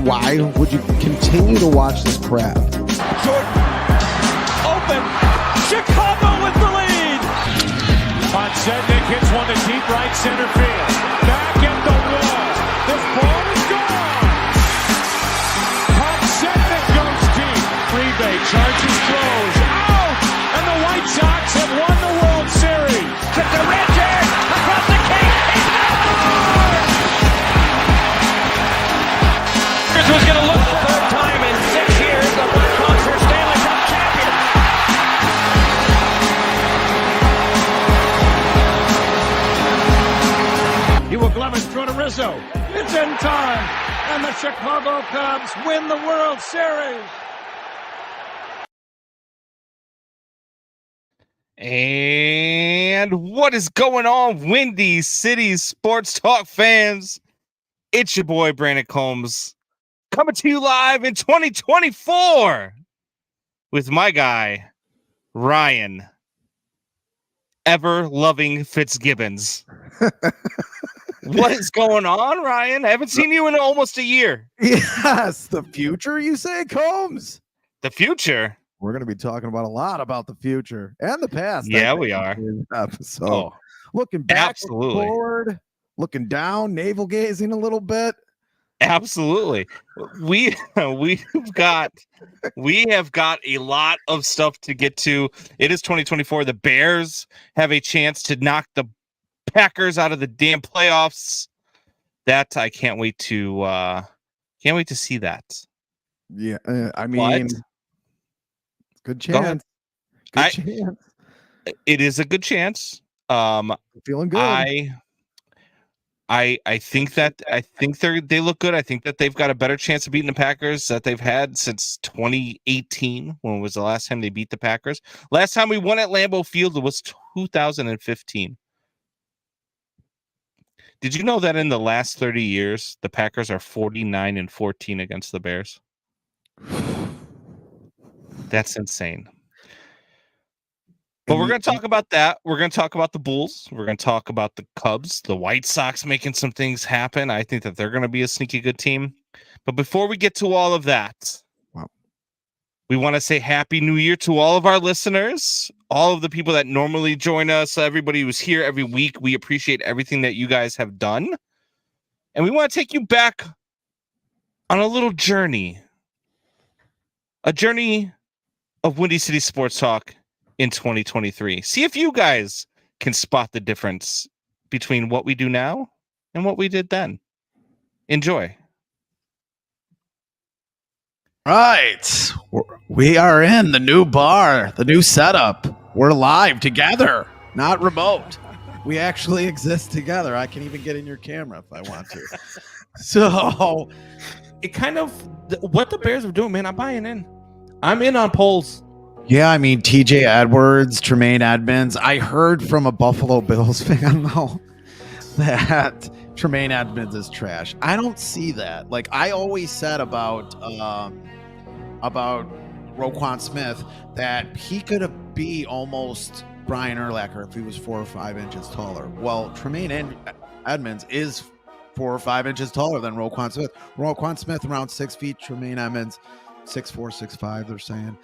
why would you continue to watch this crap? Jordan, open, Chicago with the lead. Podsednik hits one to deep right center field. Back at the wall. This ball is gone. Podsednik goes deep. Freebay charges, throws, out! And the White Sox have won the World Series. To Richard, across the cage, he scores! Here's who's going to look for third time in 6 years. The Blackhawks are Stanley Cup champions. Hugh Glovin throw to Rizzo. It's in time, and the Chicago Cubs win the World Series. And what is going on, Windy City Sports Talk fans? It's your boy, Brandon Combs, coming to you live in 2024 with my guy, Ryan, ever-loving Fitzgibbons. What is going on, Ryan? I haven't seen you in almost a year. Yes, the future, you say, Combs? The future? We're going to be talking about a lot about the future and the past. Yeah, we are. So, looking back, absolutely. Forward, looking down, navel gazing a little bit. Absolutely. We have got a lot of stuff to get to. It is 2024. The Bears have a chance to knock the Packers out of the damn playoffs. That I can't wait to see that. Yeah, I mean, good chance. Good chance. It is a good chance. Feeling good. I think they look good. I think that they've got a better chance of beating the Packers that they've had since 2018, when was the last time they beat the Packers. Last time we won at Lambeau Field was 2015. Did you know that in the last 30 years, the Packers are 49-14 against the Bears? That's insane. But we're going to talk about that. We're going to talk about the Bulls. We're going to talk about the Cubs, the White Sox making some things happen. I think that they're going to be a sneaky good team. But before we get to all of that, we want to say Happy New Year to all of our listeners, all of the people that normally join us, everybody who's here every week. We appreciate everything that you guys have done. And we want to take you back on a little journey. A journey of Windy City Sports Talk in 2023. See if you guys can spot the difference between what we do now and what we did then. Enjoy. Right. We are in the new bar, the new setup. We're live together, not remote. We actually exist together. I can even get in your camera if I want to. So it kind of, what the Bears are doing, man, I'm buying in. I'm in on polls. yeah, I mean, TJ Edwards, Tremaine Edmonds. I heard from a Buffalo Bills fan, though, that Tremaine Edmonds is trash. I don't see that. Like I always said about Roquan Smith, that he could be almost Brian Urlacher if he was 4 or 5 inches taller. Well, Tremaine Edmonds is 4 or 5 inches taller than Roquan Smith. Roquan Smith around 6 feet. Tremaine Edmonds 6'4", 6'5", they're saying.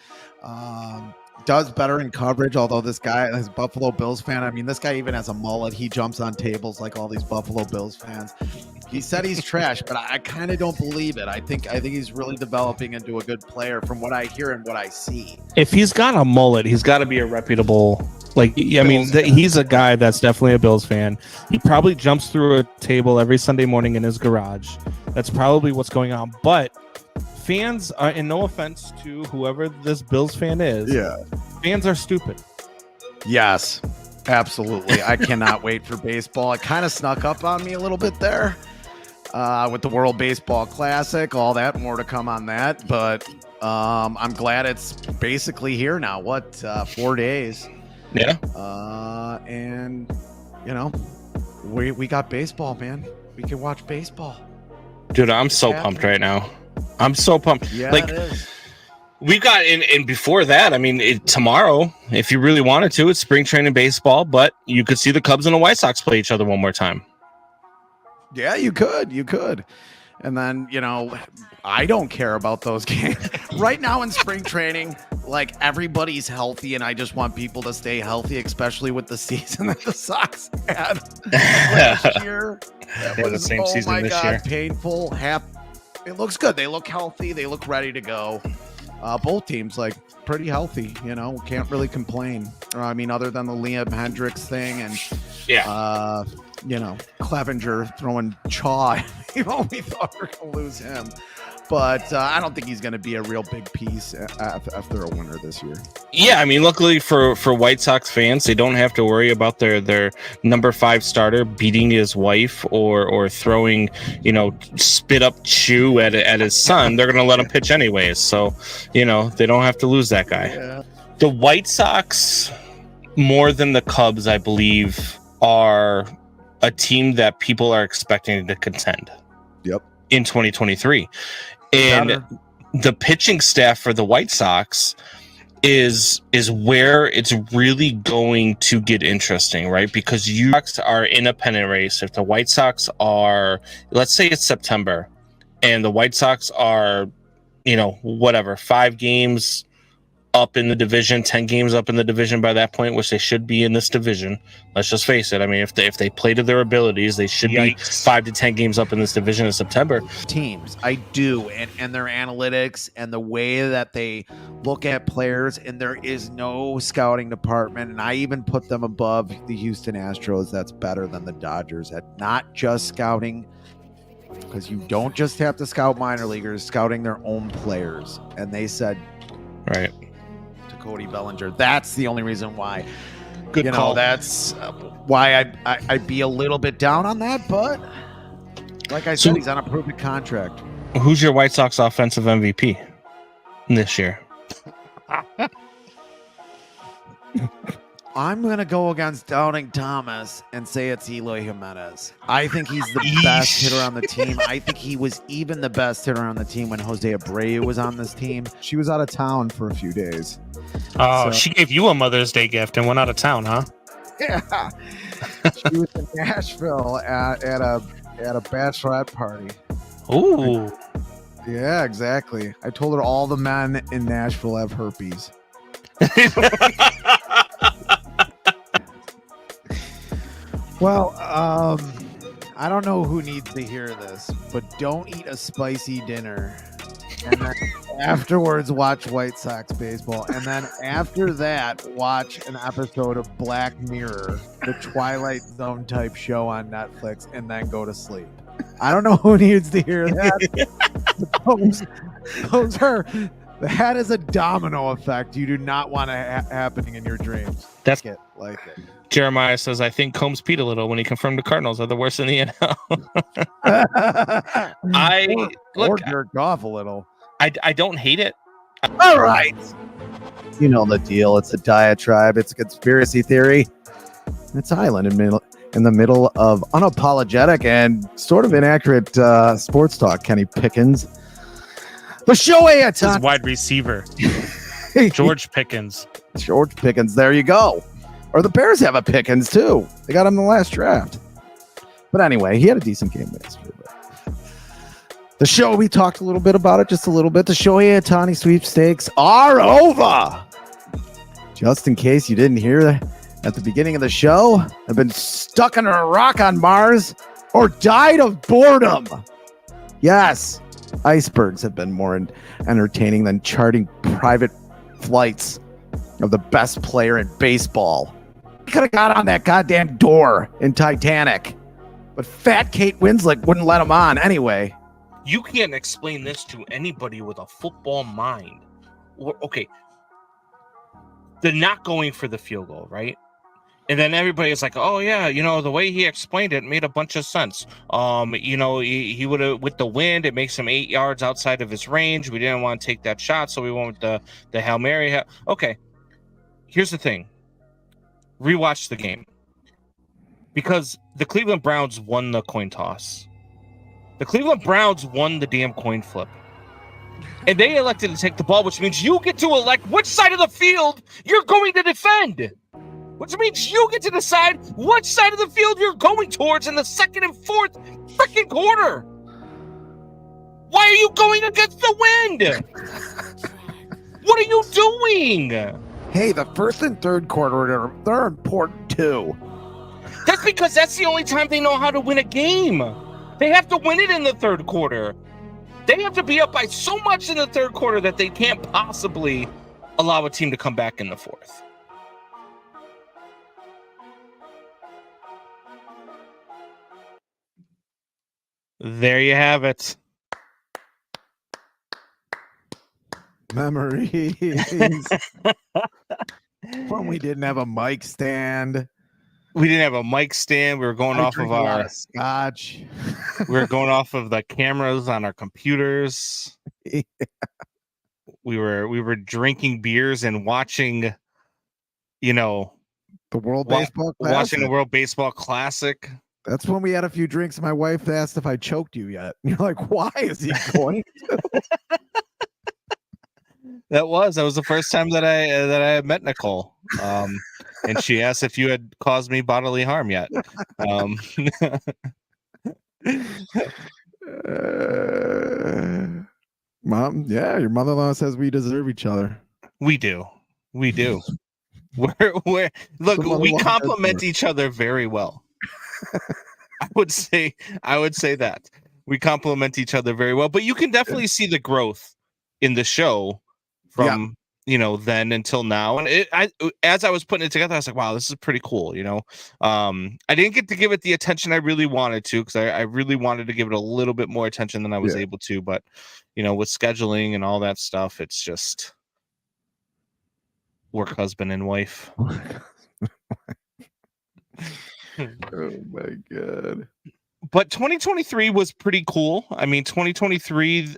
Does better in coverage, although this guy is a Buffalo Bills fan. I mean, this guy even has a mullet. He jumps on tables like all these Buffalo Bills fans. He said he's trash, but I kind of don't believe it. I think he's really developing into a good player from what I hear and what I see. If he's got a mullet, he's got to be a reputable. He's a guy that's definitely a Bills fan. He probably jumps through a table every Sunday morning in his garage. That's probably what's going on. But fans are, and no offense to whoever this Bills fan is, fans are stupid. Yes, absolutely. I cannot wait for baseball. It kind of snuck up on me a little bit there with the World Baseball Classic, all that, more to come on that. But I'm glad it's basically here now. 4 days? Yeah. And, we got baseball, man. We can watch baseball. Dude, I'm so pumped right now. I'm so pumped. Yeah, like, it is. We've got, and before that, I mean, tomorrow, if you really wanted to, it's spring training baseball, but you could see the Cubs and the White Sox play each other one more time. Yeah, you could. And then, I don't care about those games. Right now in spring training, like everybody's healthy, and I just want people to stay healthy, especially with the season that the Sox had last year. That Yeah, the same season this year. Painful. It looks good. They look healthy. They look ready to go. Both teams, like, pretty healthy, can't really complain. Other than the Liam Hendricks thing and Clevenger throwing chaw. We thought we were going to lose him. But I don't think he's going to be a real big piece after a winner this year. Yeah, luckily for White Sox fans, they don't have to worry about their number 5 starter beating his wife or throwing, spit up chew at his son. They're going to let him pitch anyways. So, they don't have to lose that guy. Yeah. The White Sox, more than the Cubs, I believe, are a team that people are expecting to contend. Yep. In 2023. And the pitching staff for the White Sox is where it's really going to get interesting, right? Because you are in a pennant race. If the White Sox are, let's say it's September, and the White Sox are, 5 games up in the division, 10 games up in the division by that point, which they should be in this division. Let's just face it. If they play to their abilities, they should be 5 to 10 games up in this division in September. Teams, I do, and their analytics and the way that they look at players, and there is no scouting department, and I even put them above the Houston Astros. That's better than the Dodgers at not just scouting, because you don't just have to scout minor leaguers, scouting their own players. And they said, right. Cody Bellinger. That's the only reason why. Good call. That's why I'd be a little bit down on that. But like I said, he's on a proven contract. Who's your White Sox offensive MVP this year? I'm going to go against Doubting Thomas and say it's Eloy Jimenez. I think he's the best hitter on the team. I think he was even the best hitter on the team when Jose Abreu was on this team. She was out of town for a few days. Oh, she gave you a Mother's Day gift and went out of town, huh? Yeah. She was in Nashville at a bachelorette party. Ooh. Yeah, exactly. I told her all the men in Nashville have herpes. Well, I don't know who needs to hear this, but don't eat a spicy dinner. And then afterwards, watch White Sox baseball. And then after that, watch an episode of Black Mirror, the Twilight Zone type show on Netflix, and then go to sleep. I don't know who needs to hear that. That is a domino effect you do not want happening in your dreams. That's it. Like it. Jeremiah says, I think Combs peed a little when he confirmed the Cardinals are the worst in the NL. Or jerked off a little. I don't hate it. All right. You know the deal. It's a diatribe. It's a conspiracy theory. It's Island in the middle of unapologetic and sort of inaccurate sports talk. Kenny Pickens. The Shohei Ohtani. Wide receiver. George Pickens. George Pickens. There you go. Or the Bears have a Pickens, too. They got him in the last draft. But anyway, he had a decent game last year. The show, we talked a little bit about it, just a little bit. The Shohei Ohtani sweepstakes are over. Just in case you didn't hear that at the beginning of the show, I've been stuck under a rock on Mars or died of boredom. Yes, icebergs have been more entertaining than charting private flights of the best player in baseball. He could have got on that goddamn door in Titanic, but fat Kate Winslet wouldn't let him on anyway. You can't explain this to anybody with a football mind. Okay, they're not going for the field goal, right? And then everybody's like, oh, yeah, the way he explained it made a bunch of sense. He would have, with the wind, it makes him 8 yards outside of his range. We didn't want to take that shot, so we went with the Hail Mary. Okay, here's the thing. Rewatch the game. Because the Cleveland Browns won the coin toss. The Cleveland Browns won the damn coin flip. And they elected to take the ball, which means you get to elect which side of the field you're going to defend. Which means you get to decide which side of the field you're going towards in the second and fourth freaking quarter. Why are you going against the wind? What are you doing? Hey, the first and third quarter, they're important too. That's because that's the only time they know how to win a game. They have to win it in the third quarter. They have to be up by so much in the third quarter that they can't possibly allow a team to come back in the fourth. There you have it. Memories. When we didn't have a mic stand. We didn't have a mic stand. We were going off of our scotch. We were going off of the cameras on our computers. Yeah. We were drinking beers and watching, the World Baseball Classic. Watching the World Baseball Classic. That's when we had a few drinks. My wife asked if I choked you yet. And you're like, why is he going to? That was the first time that I met Nicole. And she asked if you had caused me bodily harm yet. Mom, yeah, your mother-in-law says we deserve each other. We do. We're look, we complement each other very well. I would say that we complement each other very well, but you can definitely see the growth in the show from then until now. And as I was putting it together, I was like, wow, this is pretty cool. I didn't get to give it the attention I really wanted to, because I really wanted to give it a little bit more attention than I was able to. But with scheduling and all that stuff, it's just work husband and wife. Oh my god. But 2023 was pretty cool. I mean, 2023,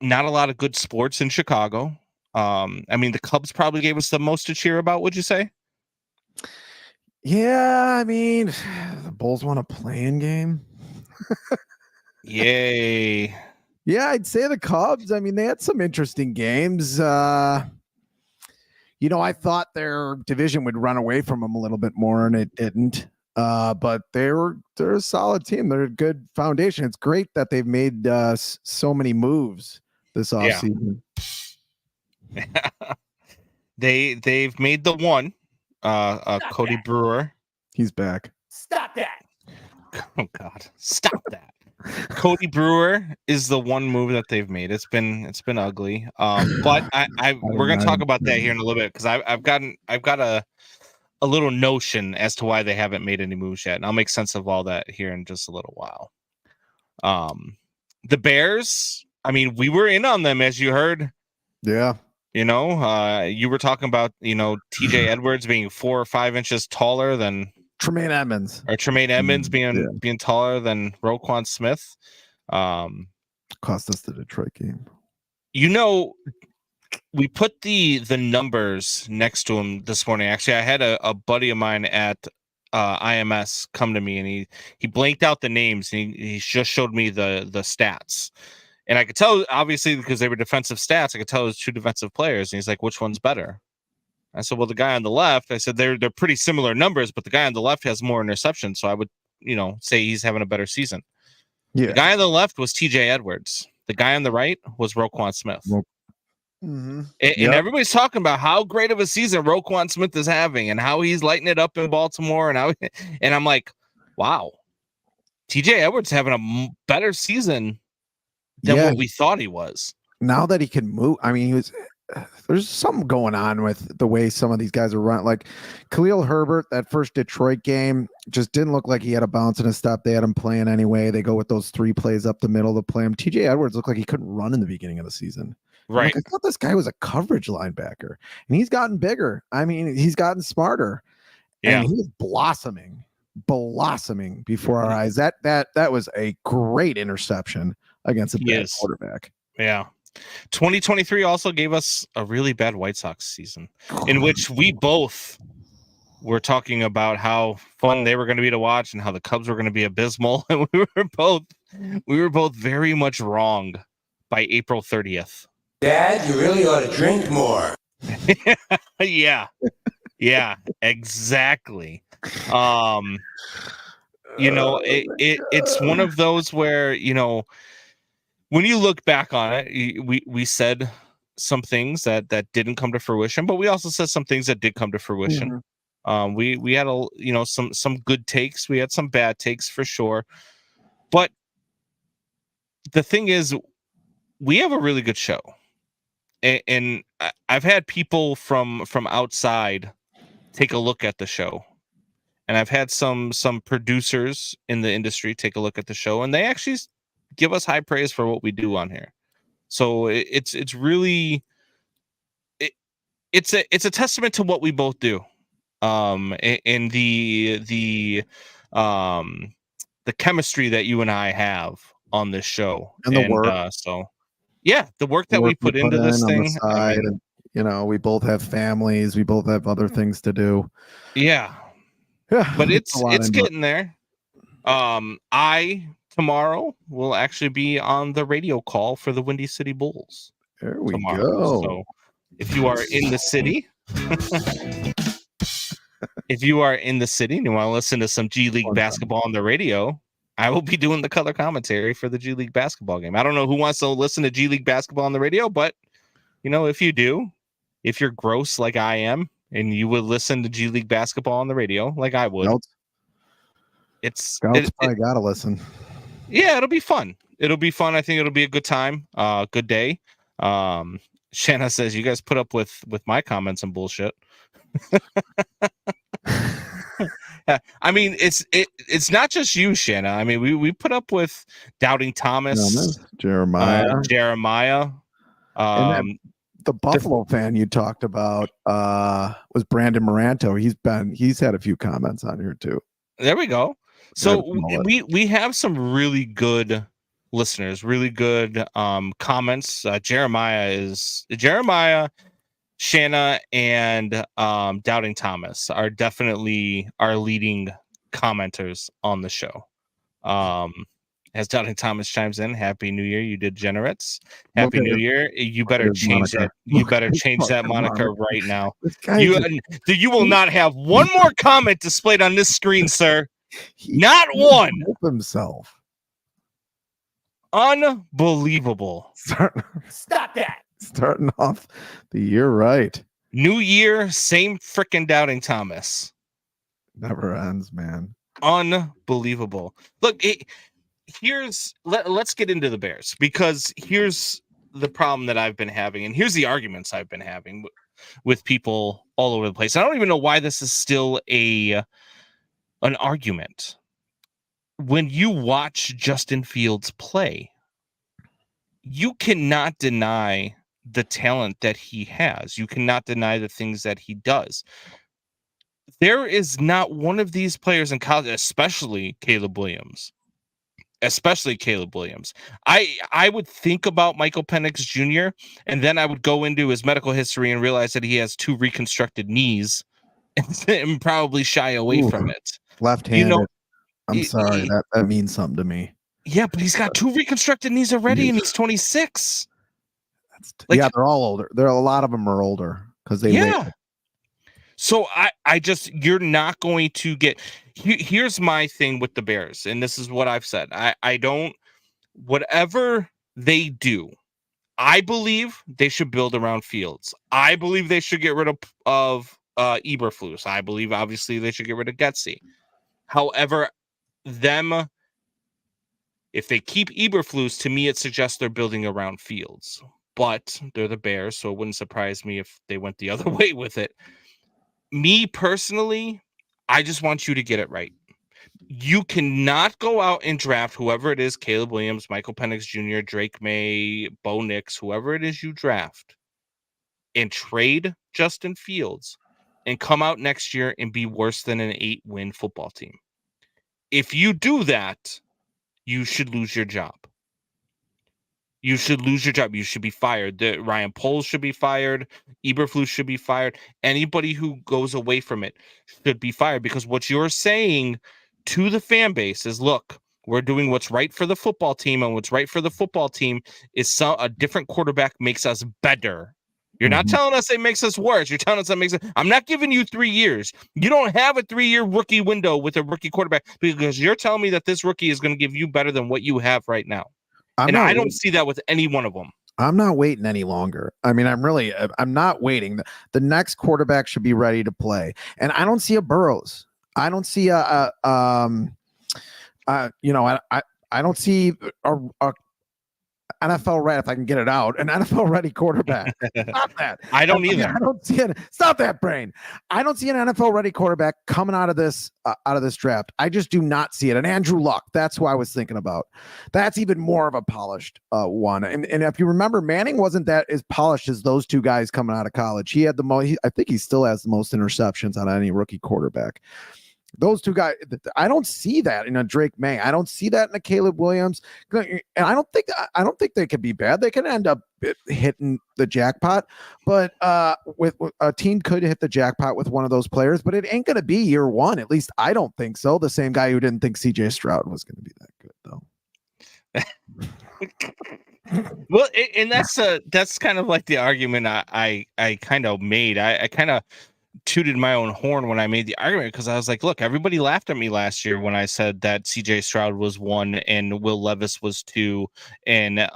not a lot of good sports in Chicago. I mean, the Cubs probably gave us the most to cheer about, would you say? Yeah, I mean, the Bulls won a play-in game. Yay. Yeah, I'd say the Cubs. I mean, they had some interesting games. I thought their division would run away from them a little bit more, and it didn't. But they're a solid team. They're a good foundation. It's great that they've made so many moves this offseason. Yeah. They've made the one. Cody Brewer. He's back. Stop that. Oh God. Stop that. Cody Brewer is the one move that they've made. It's been ugly. But we're gonna talk about that here in a little bit, because I've got a little notion as to why they haven't made any moves yet, and I'll make sense of all that here in just a little while. The Bears, I mean, we were in on them, as you heard. Yeah. You were talking about, TJ Edwards being 4 or 5 inches taller than Tremaine Edmonds, being taller than Roquan Smith. Cost us the Detroit game. We put the numbers next to him this morning. Actually, I had a buddy of mine at IMS come to me, and he blanked out the names, and he just showed me the stats. And I could tell, obviously, because they were defensive stats, I could tell it was two defensive players. And he's like, which one's better? I said, well, the guy on the left. I said, they're pretty similar numbers, but the guy on the left has more interceptions. So I would, say he's having a better season. Yeah. The guy on the left was TJ Edwards. The guy on the right was Roquan Smith. Mm-hmm. And everybody's talking about how great of a season Roquan Smith is having and how he's lighting it up in Baltimore. And I'm like, wow, TJ Edwards having a better season than what we thought he was. Now that he can move, I mean, there's something going on with the way some of these guys are run. Like Khalil Herbert, that first Detroit game just didn't look like he had a bounce and a stop. They had him playing anyway. They go with those 3 plays up the middle to play him. TJ Edwards looked like he couldn't run in the beginning of the season. Right. I thought this guy was a coverage linebacker, and he's gotten bigger. I mean, he's gotten smarter. Yeah. And he's blossoming before our eyes. That was a great interception against a bad quarterback. Yeah. 2023 also gave us a really bad White Sox season, in which we both were talking about how fun they were going to be to watch and how the Cubs were going to be abysmal. And we were both very much wrong by April 30th. Dad, you really ought to drink more. Yeah, exactly. It's one of those where, when you look back on it, we said some things that didn't come to fruition, but we also said some things that did come to fruition. We had some good takes, we had some bad takes for sure, but the thing is, we have a really good show, and I've had people from outside take a look at the show, and I've had some producers in the industry take a look at the show, and they actually give us high praise for what we do on here. So it's really it's a testament to what we both do, and the chemistry that you and I have on this show, And the work. So yeah, the work that we put into this on the thing. side, and we both have families, we both have other things to do. Yeah, but it's getting there. I tomorrow will actually be on the radio call for the Windy City Bulls. There we tomorrow. go. So if you are in the city, and you want to listen to some G League basketball on the radio, I will be doing the color commentary for the G League basketball game. I don't know who wants to listen to G League basketball on the radio, but if you do, if you're gross like I am, and you would listen to G League basketball on the radio like I would, Scouts probably gotta listen. Yeah, it'll be fun. I think it'll be a good time. Good day. Shanna says you guys put up with my comments and bullshit. Yeah, I mean, it's not just you, Shanna. I mean, we put up with Doubting Thomas, Jeremiah. And the Buffalo fan you talked about was Brandon Moranto. He's had a few comments on here too. There we go. So we have some really good listeners, really good comments. Jeremiah, Shanna, and Doubting Thomas are definitely our leading commenters on the show. As Doubting Thomas chimes in, Happy New Year, you degenerates. Happy New Year. You better change that. You better change that moniker right now. You will not have one more comment displayed on this screen, sir. Not one. Himself. Unbelievable. Stop that. Starting off the year right. New year, same freaking Doubting Thomas. Never ends, man. Unbelievable. Look, let's get into the Bears, because here's the problem that I've been having, and here's the arguments I've been having with people all over the place. I don't even know why this is still an argument. When you watch Justin Fields play, you cannot deny the talent that he has. You cannot deny the things that he does. There is not one of these players in college, especially Caleb Williams. I would think about Michael Penix Jr., and then I would go into his medical history and realize that he has 2 reconstructed knees and probably shy away from it. Left-handed. I'm sorry, that means something to me. Yeah, but he's got 2 reconstructed knees already, and he's 26. They're all older. A lot of them are older because they live. So you're not going to get. Here's my thing with the Bears, and this is what I've said. I don't. Whatever they do, I believe they should build around Fields. I believe they should get rid of Eberflus. I believe obviously they should get rid of Getsy. However, if they keep Eberflus, to me it suggests they're building around Fields. But they're the Bears, so it wouldn't surprise me if they went the other way with it. Me personally, I just want you to get it right. You cannot go out and draft whoever it is, Caleb Williams, Michael Penix Jr., Drake May, Bo Nix, whoever it is you draft, and trade Justin Fields and come out next year and be worse than an 8-win football team. If you do that, you should lose your job. You should lose your job. You should be fired. Ryan Poles should be fired. Eberflus should be fired. Anybody who goes away from it should be fired, because what you're saying to the fan base is, look, we're doing what's right for the football team, and what's right for the football team is a different quarterback makes us better. You're not telling us it makes us worse. You're telling us that makes it. I'm not giving you 3 years. You don't have a 3-year rookie window with a rookie quarterback, because you're telling me that this rookie is going to give you better than what you have right now. I don't see that with any one of them. I'm not waiting any longer. I mean, I'm not waiting. The next quarterback should be ready to play. And I don't see a Burrows. I don't see I don't see a NFL ready, if I can get it out, an NFL ready quarterback. Stop that. I don't either. I don't see it. Stop that brain. I don't see an NFL ready quarterback coming out of this draft. I just do not see it. And Andrew Luck, that's who I was thinking about. That's even more of a polished one. And if you remember, Manning wasn't that as polished as those two guys coming out of college. He had the most. I think he still has the most interceptions on any rookie quarterback. Those two guys, I don't see that in a Drake May. I don't see that in a Caleb Williams, and I don't think they could be bad. They can end up hitting the jackpot, but with a team could hit the jackpot with one of those players. But it ain't going to be year one. At least I don't think so. The same guy who didn't think C.J. Stroud was going to be that good, though. Well, and that's kind of like the argument I kind of made. I kind of tooted my own horn when I made the argument, because I was like, look, everybody laughed at me last year when I said that CJ Stroud was 1 and Will Levis was 2 and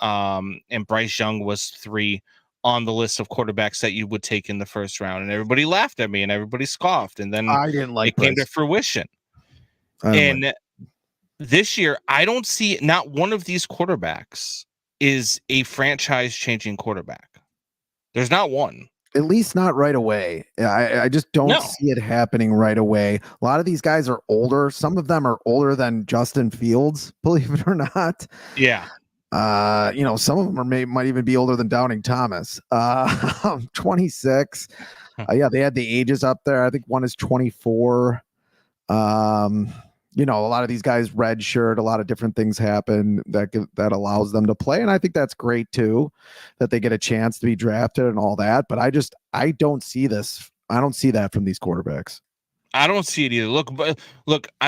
Bryce Young was 3 on the list of quarterbacks that you would take in the first round, and everybody laughed at me and everybody scoffed, and then I didn't like it came to fruition. And this year, I don't see not one of these quarterbacks is a franchise changing quarterback. There's not one. At least not right away. I just don't see it happening right away. A lot of these guys are older. Some of them are older than Justin Fields, believe it or not. Yeah. Some of them might even be older than Downing Thomas. 26. Yeah, they had the ages up there. I think one is 24. A lot of these guys redshirt, a lot of different things happen that allows them to play. And I think that's great too, that they get a chance to be drafted and all that. But I don't see this. I don't see that from these quarterbacks. I don't see it either. Look,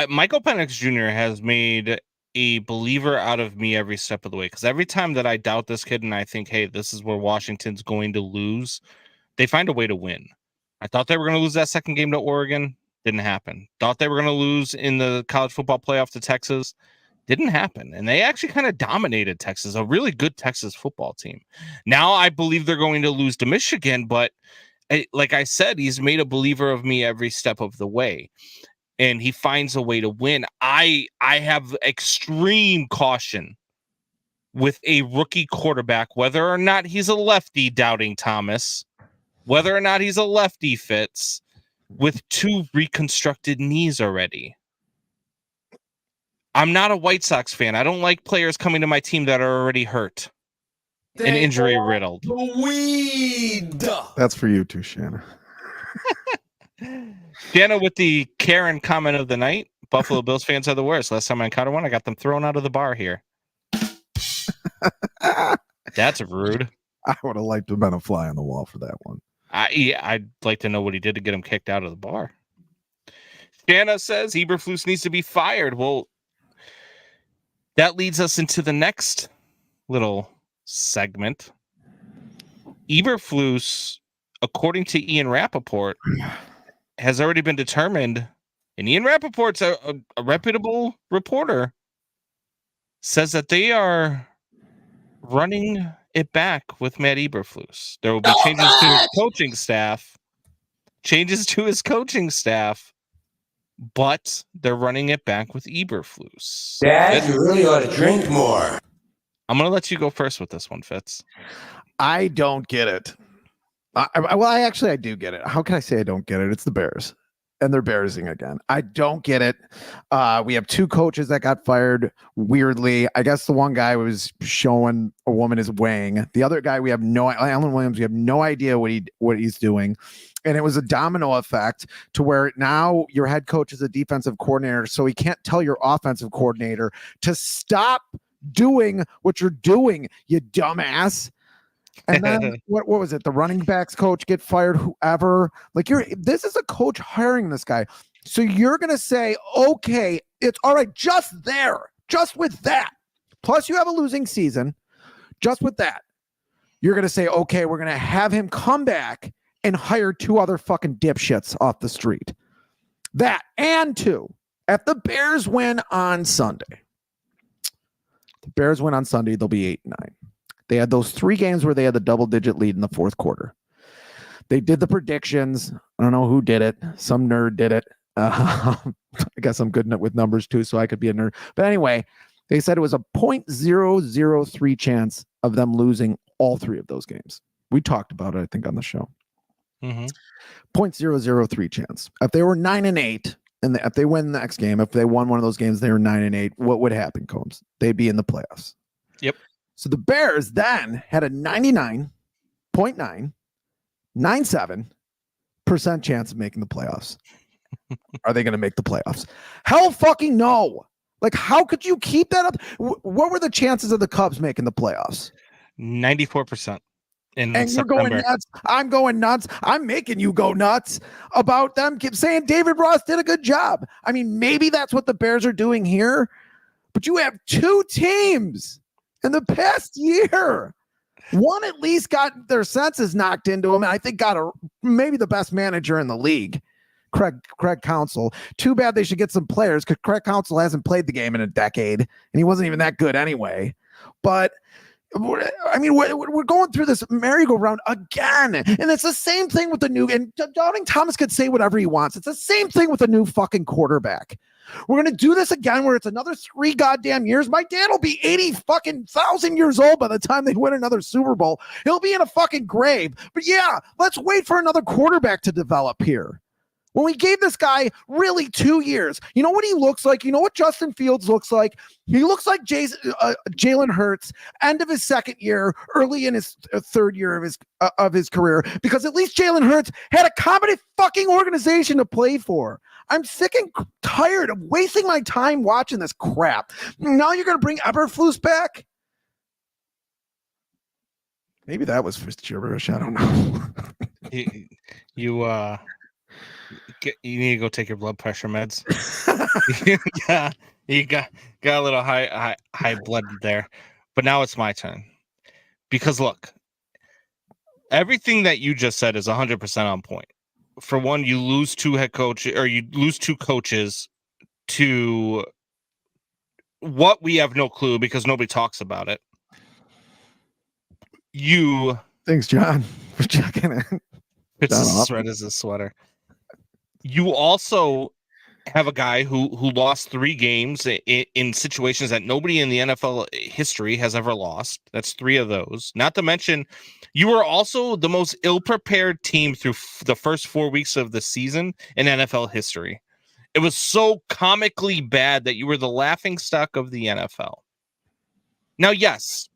Michael Penix Jr. has made a believer out of me every step of the way. Because every time that I doubt this kid and I think, hey, this is where Washington's going to lose, they find a way to win. I thought they were going to lose that second game to Oregon. Didn't happen. Thought they were going to lose in the college football playoff to Texas. Didn't happen. And they actually kind of dominated Texas, a really good Texas football team. Now I believe they're going to lose to Michigan, but like I said, he's made a believer of me every step of the way. And he finds a way to win. I have extreme caution with a rookie quarterback, whether or not he's a lefty, Doubting Thomas, whether or not he's a lefty, Fitz, with 2 reconstructed knees already. I'm not a White Sox fan. I don't like players coming to my team that are already hurt and injury riddled. Weed. That's for you too, Shanna. Shanna with the Karen comment of the night. Buffalo Bills fans are the worst. Last time I encountered one, I got them thrown out of the bar here. That's rude. I would have liked to have been a fly on the wall for that one. I'd like to know what he did to get him kicked out of the bar. Shanna says Eberflus needs to be fired. Well, that leads us into the next little segment. Eberflus, according to Ian Rappaport, has already been determined, and Ian Rappaport's a reputable reporter, says that they are running it back with Matt Eberflus. There will be changes to his coaching staff, but they're running it back with Eberflus. Dad, you really ought to drink more. I'm going to let you go first with this one, Fitz. I don't get it. I do get it. How can I say I don't get it? It's the Bears, and they're Bearsing again. I don't get it. We have 2 coaches that got fired weirdly. I guess the one guy was showing a woman his wang. The other guy, Alan Williams, we have no idea what he's doing. And it was a domino effect to where now your head coach is a defensive coordinator, so he can't tell your offensive coordinator to stop doing what you're doing, you dumbass. And then what was it? The running backs coach get fired, whoever. Like this is a coach hiring this guy. So you're going to say, okay, it's all right. Just with that. Plus you have a losing season. Just with that, you're going to say, okay, we're going to have him come back and hire 2 other fucking dipshits off the street. That and 2 if the Bears win on Sunday. The Bears win on Sunday. They'll be 8-9. They had those 3 games where they had the double-digit lead in the fourth quarter. They did the predictions. I don't know who did it. Some nerd did it. I guess I'm good with numbers too, so I could be a nerd. But anyway, they said it was a 0.003 chance of them losing all 3 of those games. We talked about it, I think, on the show. 0.003 chance. If they were 9-8, and if they win the next game, if they won one of those games, they were 9-8. What would happen, Combs? They'd be in the playoffs. Yep. So the Bears then had a 99.997% chance of making the playoffs. Are they going to make the playoffs? Hell fucking no. Like, how could you keep that up? What were the chances of the Cubs making the playoffs? 94%. And September. You're going nuts. I'm going nuts. I'm making you go nuts about them saying David Ross did a good job. I mean, maybe that's what the Bears are doing here, but you have 2 teams in the past year. One at least got their senses knocked into them, and I think got maybe the best manager in the league, Craig Counsell. Too bad they should get some players because Craig Counsell hasn't played the game in a decade, and he wasn't even that good anyway. But I mean, we're going through this merry-go-round again, and it's the same thing with the new. And Downing Thomas could say whatever he wants. It's the same thing with the new fucking quarterback. We're gonna do this again, where it's another 3 goddamn years. My dad will be 80,000 years old by the time they win another Super Bowl. He'll be in a fucking grave. But yeah, let's wait for another quarterback to develop here. When we gave this guy really 2 years, you know what he looks like? You know what Justin Fields looks like? He looks like Jalen Hurts, end of his second year, early in his third year of his career, because at least Jalen Hurts had a competent fucking organization to play for. I'm sick and tired of wasting my time watching this crap. Now you're going to bring Eberflus back? Maybe that was for gibberish. I don't know. You need to go take your blood pressure meds. Yeah, you got a little high blood there. But now it's my turn. Because look, everything that you just said is 100% on point. For one, you lose 2 head coaches, or you lose 2 coaches to what we have no clue because nobody talks about it. Thanks, John, for checking in. It's as red as a sweater. You also have a guy who lost 3 games in situations that nobody in the NFL history has ever lost. That's 3 of those. Not to mention, you were also the most ill-prepared team through the first 4 weeks of the season in NFL history. It was so comically bad that you were the laughingstock of the NFL. Now, yes,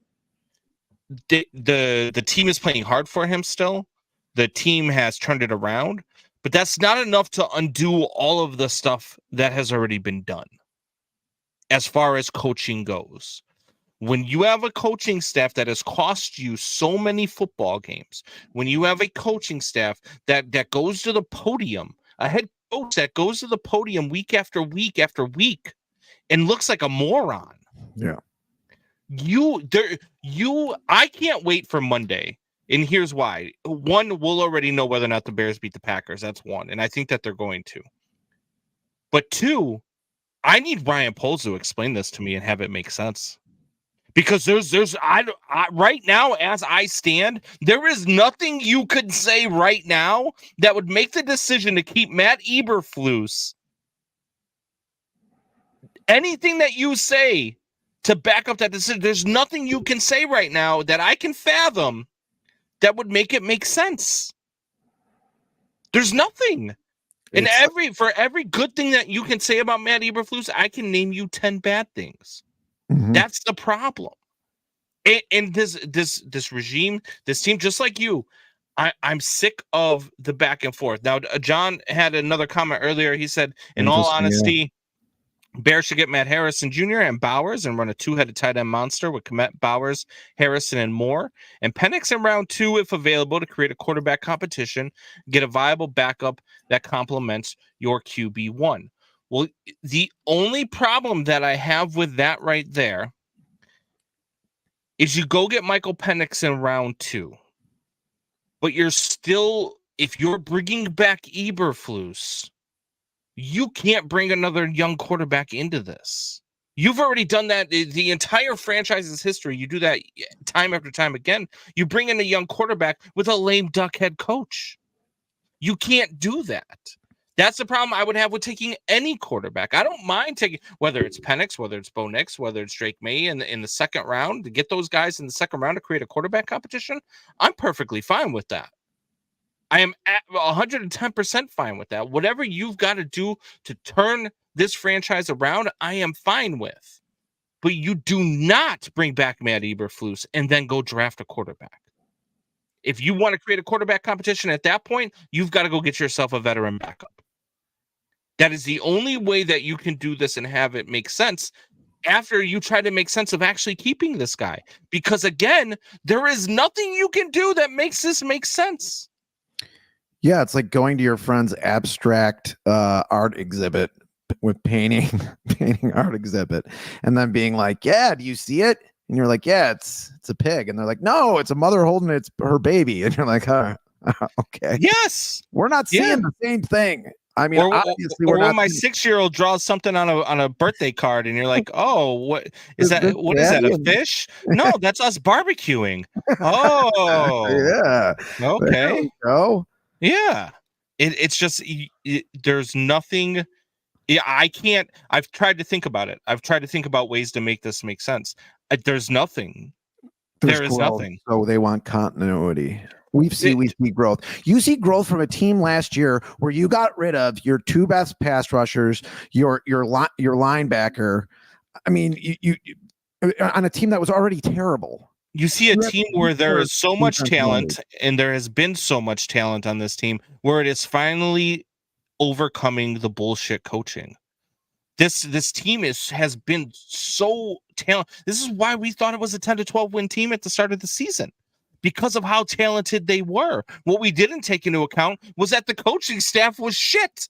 the team is playing hard for him still. The team has turned it around. But that's not enough to undo all of the stuff that has already been done as far as coaching goes. When you have a coaching staff that has cost you so many football games, when you have a coaching staff that goes to the podium, a head coach that goes to the podium week after week after week and looks like a moron. Yeah. I can't wait for Monday. And here's why. 1, we'll already know whether or not the Bears beat the Packers. That's 1. And I think that they're going to. But 2, I need Ryan Poles to explain this to me and have it make sense. Because right now, as I stand, there is nothing you could say right now that would make the decision to keep Matt Eberflus. Anything that you say to back up that decision, there's nothing you can say right now that I can fathom that would make it make sense. There's nothing. And for every good thing that you can say about Matt Eberflus, I can name you 10 bad things. Mm-hmm. That's the problem. And this regime, this team, just like you, I'm sick of the back and forth. Now, John had another comment earlier. He said, in all honesty, Bears should get Matt Harrison Jr. and Bowers and run a 2-headed tight end monster with Kmet, Bowers, Harrison, and Moore. And Penix in round 2, if available, to create a quarterback competition, get a viable backup that complements your QB1. Well, the only problem that I have with that right there is you go get Michael Penix in round 2. But you're still, if you're bringing back Eberflus, you can't bring another young quarterback into this. You've already done that the entire franchise's history. You do that time after time again. You bring in a young quarterback with a lame duck head coach. You can't do that. That's the problem I would have with taking any quarterback. I don't mind taking, whether it's Penix, whether it's Bo Nix, whether it's Drake May in the second round, to get those guys in the second round to create a quarterback competition. I'm perfectly fine with that. I am at 110% fine with that. Whatever you've got to do to turn this franchise around, I am fine with. But you do not bring back Matt Eberflus and then go draft a quarterback. If you want to create a quarterback competition at that point, you've got to go get yourself a veteran backup. That is the only way that you can do this and have it make sense after you try to make sense of actually keeping this guy. Because again, there is nothing you can do that makes this make sense. Yeah, it's like going to your friend's abstract art exhibit with painting art exhibit, and then being like, "Yeah, do you see it?" And you're like, "Yeah, it's a pig," and they're like, "No, it's a mother holding her baby," and you're like, "Okay, Yes, we're not seeing the same thing." I mean, obviously, or we're when not. my 6-year-old draws something on a birthday card, and you're like, "Oh, what is that? What is that? A fish? No, that's us barbecuing." Oh, Yeah. okay. There we go. Yeah, it's just there's nothing. Yeah, I can't. I've tried to think about it. I've tried to think about ways to make this make sense. There's nothing. There is growth, nothing. So they want continuity. We see growth. You see growth from a team last year where you got rid of your two best pass rushers, your linebacker. I mean, you on a team that was already terrible. You see a team where there is so much talent, and there has been so much talent on this team, where it is finally overcoming the bullshit coaching. This team has been so talented. This is why we thought it was a 10 to 12 win team at the start of the season, because of how talented they were. What we didn't take into account was that the coaching staff was shit.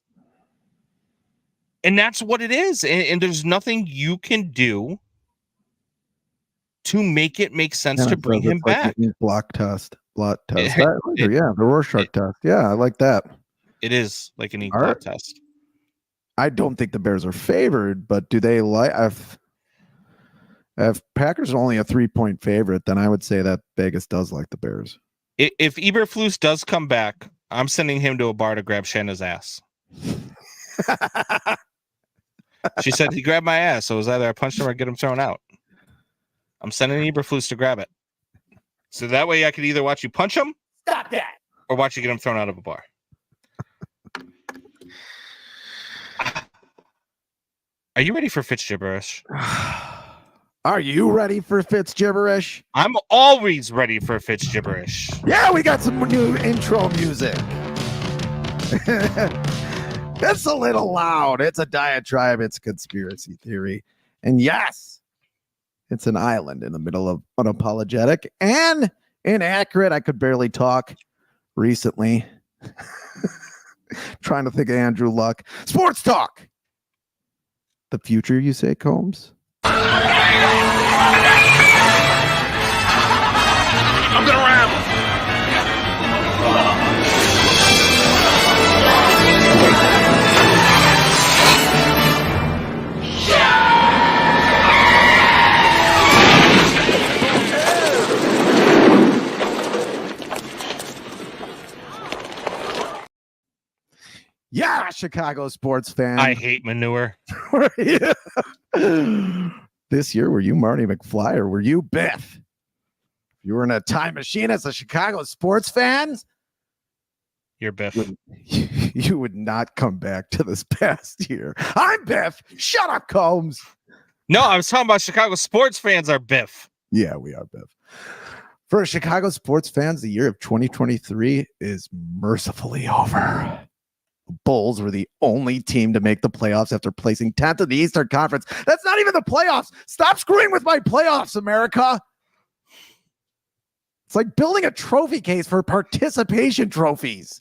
And that's what it is. And there's nothing you can do to make it make sense to bring him back. Block test. The Rorschach test. Yeah, I like that. It is like an block test. I don't think the Bears are favored, but do they like? If Packers are only a 3-point favorite, then I would say that Vegas does like the Bears. If Eberflus does come back, I'm sending him to a bar to grab Shanna's ass. She said he grabbed my ass, so it was either I punched him or get him thrown out. I'm sending Eberflus to grab it. So that way I could either watch you punch him, Stop that, or watch you get him thrown out of a bar. Are you ready for Fitz gibberish? Are you ready for Fitz gibberish? I'm always ready for Fitz gibberish. Yeah, we got some new intro music. It's a little loud. It's a diatribe. It's a conspiracy theory. And yes, it's an island in the middle of unapologetic and inaccurate. I could barely talk recently. Trying to think of Andrew Luck. Sports talk. The future, you say, Combs? I'm gonna ramble. Yeah, Chicago sports fan. I hate manure. This year, were you Marty McFly or were you Biff? If you were in a time machine as a Chicago sports fan, You're Biff. you would not come back to this past year. I'm Biff. Shut up, Combs. No, I was talking about Chicago sports fans are Biff. Yeah, we are Biff. For Chicago sports fans, the year of 2023 is mercifully over. The Bulls were the only team to make the playoffs after placing 10th in the Eastern Conference. That's not even the playoffs. Stop screwing with my playoffs, America. It's like building a trophy case for participation trophies.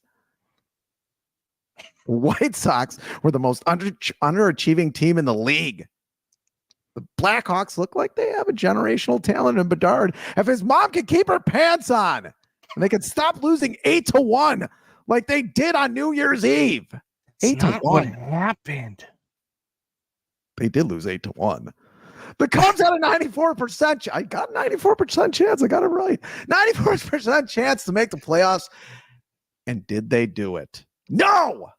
White Sox were the most underachieving team in the league. The Blackhawks look like they have a generational talent in Bedard. If his mom can keep her pants on and they can stop losing 8-1 like they did on New Year's Eve. It's not what happened. They did lose 8-1. The Cubs had a 94%. I got 94% chance. I got it right. 94% chance to make the playoffs. And did they do it? No.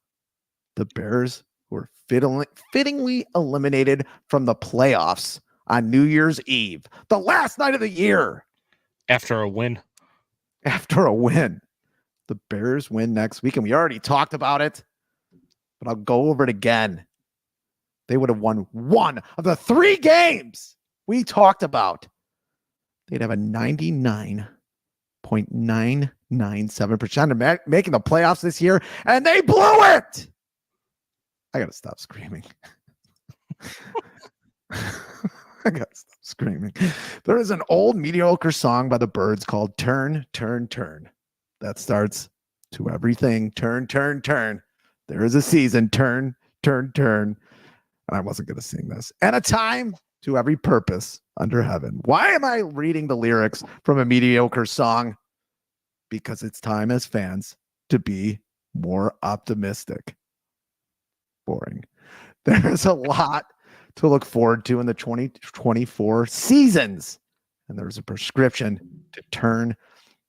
The Bears were fittingly eliminated from the playoffs on New Year's Eve, the last night of the year. After a win. After a win. The Bears win next week, and we already talked about it, but I'll go over it again. They would have won one of the 3 games we talked about. They'd have a 99.997% of making the playoffs this year, and they blew it. I got to stop screaming. I got to stop screaming. There is an old mediocre song by the Byrds called Turn, Turn, Turn. That starts to everything. Turn, turn, turn. There is a season. Turn, turn, turn. And I wasn't going to sing this. And a time to every purpose under heaven. Why am I reading the lyrics from a mediocre song? Because it's time as fans to be more optimistic. Boring. There's a lot to look forward to in the 2024 seasons. And there's a prescription to turn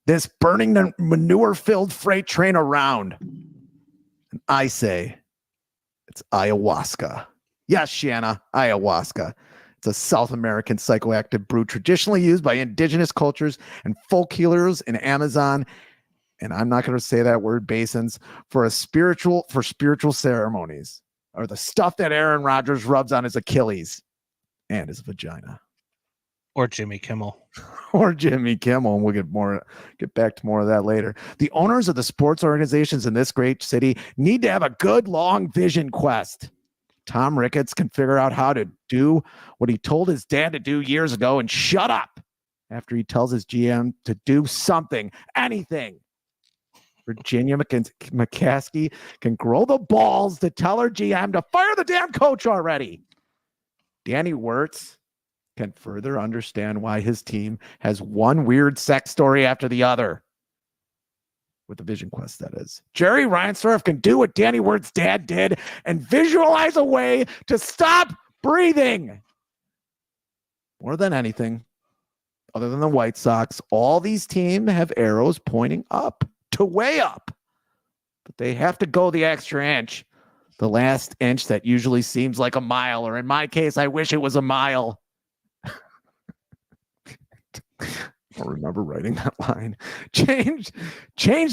this burning manure-filled freight train around. And I say it's ayahuasca. Yes, Shanna, ayahuasca. It's a South American psychoactive brew traditionally used by indigenous cultures and folk healers in Amazon. And I'm not going to say that word, basins, for spiritual ceremonies, or the stuff that Aaron Rodgers rubs on his Achilles and his vagina. Or Jimmy Kimmel. Or Jimmy Kimmel, and we'll get back to more of that later. The owners of the sports organizations in this great city need to have a good long vision quest. Tom Ricketts can figure out how to do what he told his dad to do years ago and shut up after he tells his GM to do something, anything. Virginia McCaskey can grow the balls to tell her GM to fire the damn coach already. Danny Wirtz can further understand why his team has one weird sex story after the other. With the Vision Quest, that is. Jerry Reinsdorf can do what Danny Wirtz's dad did and visualize a way to stop breathing. More than anything, other than the White Sox, all these teams have arrows pointing up to way up. But they have to go the extra inch. The last inch that usually seems like a mile, or in my case, I wish it was a mile. I remember writing that line. Change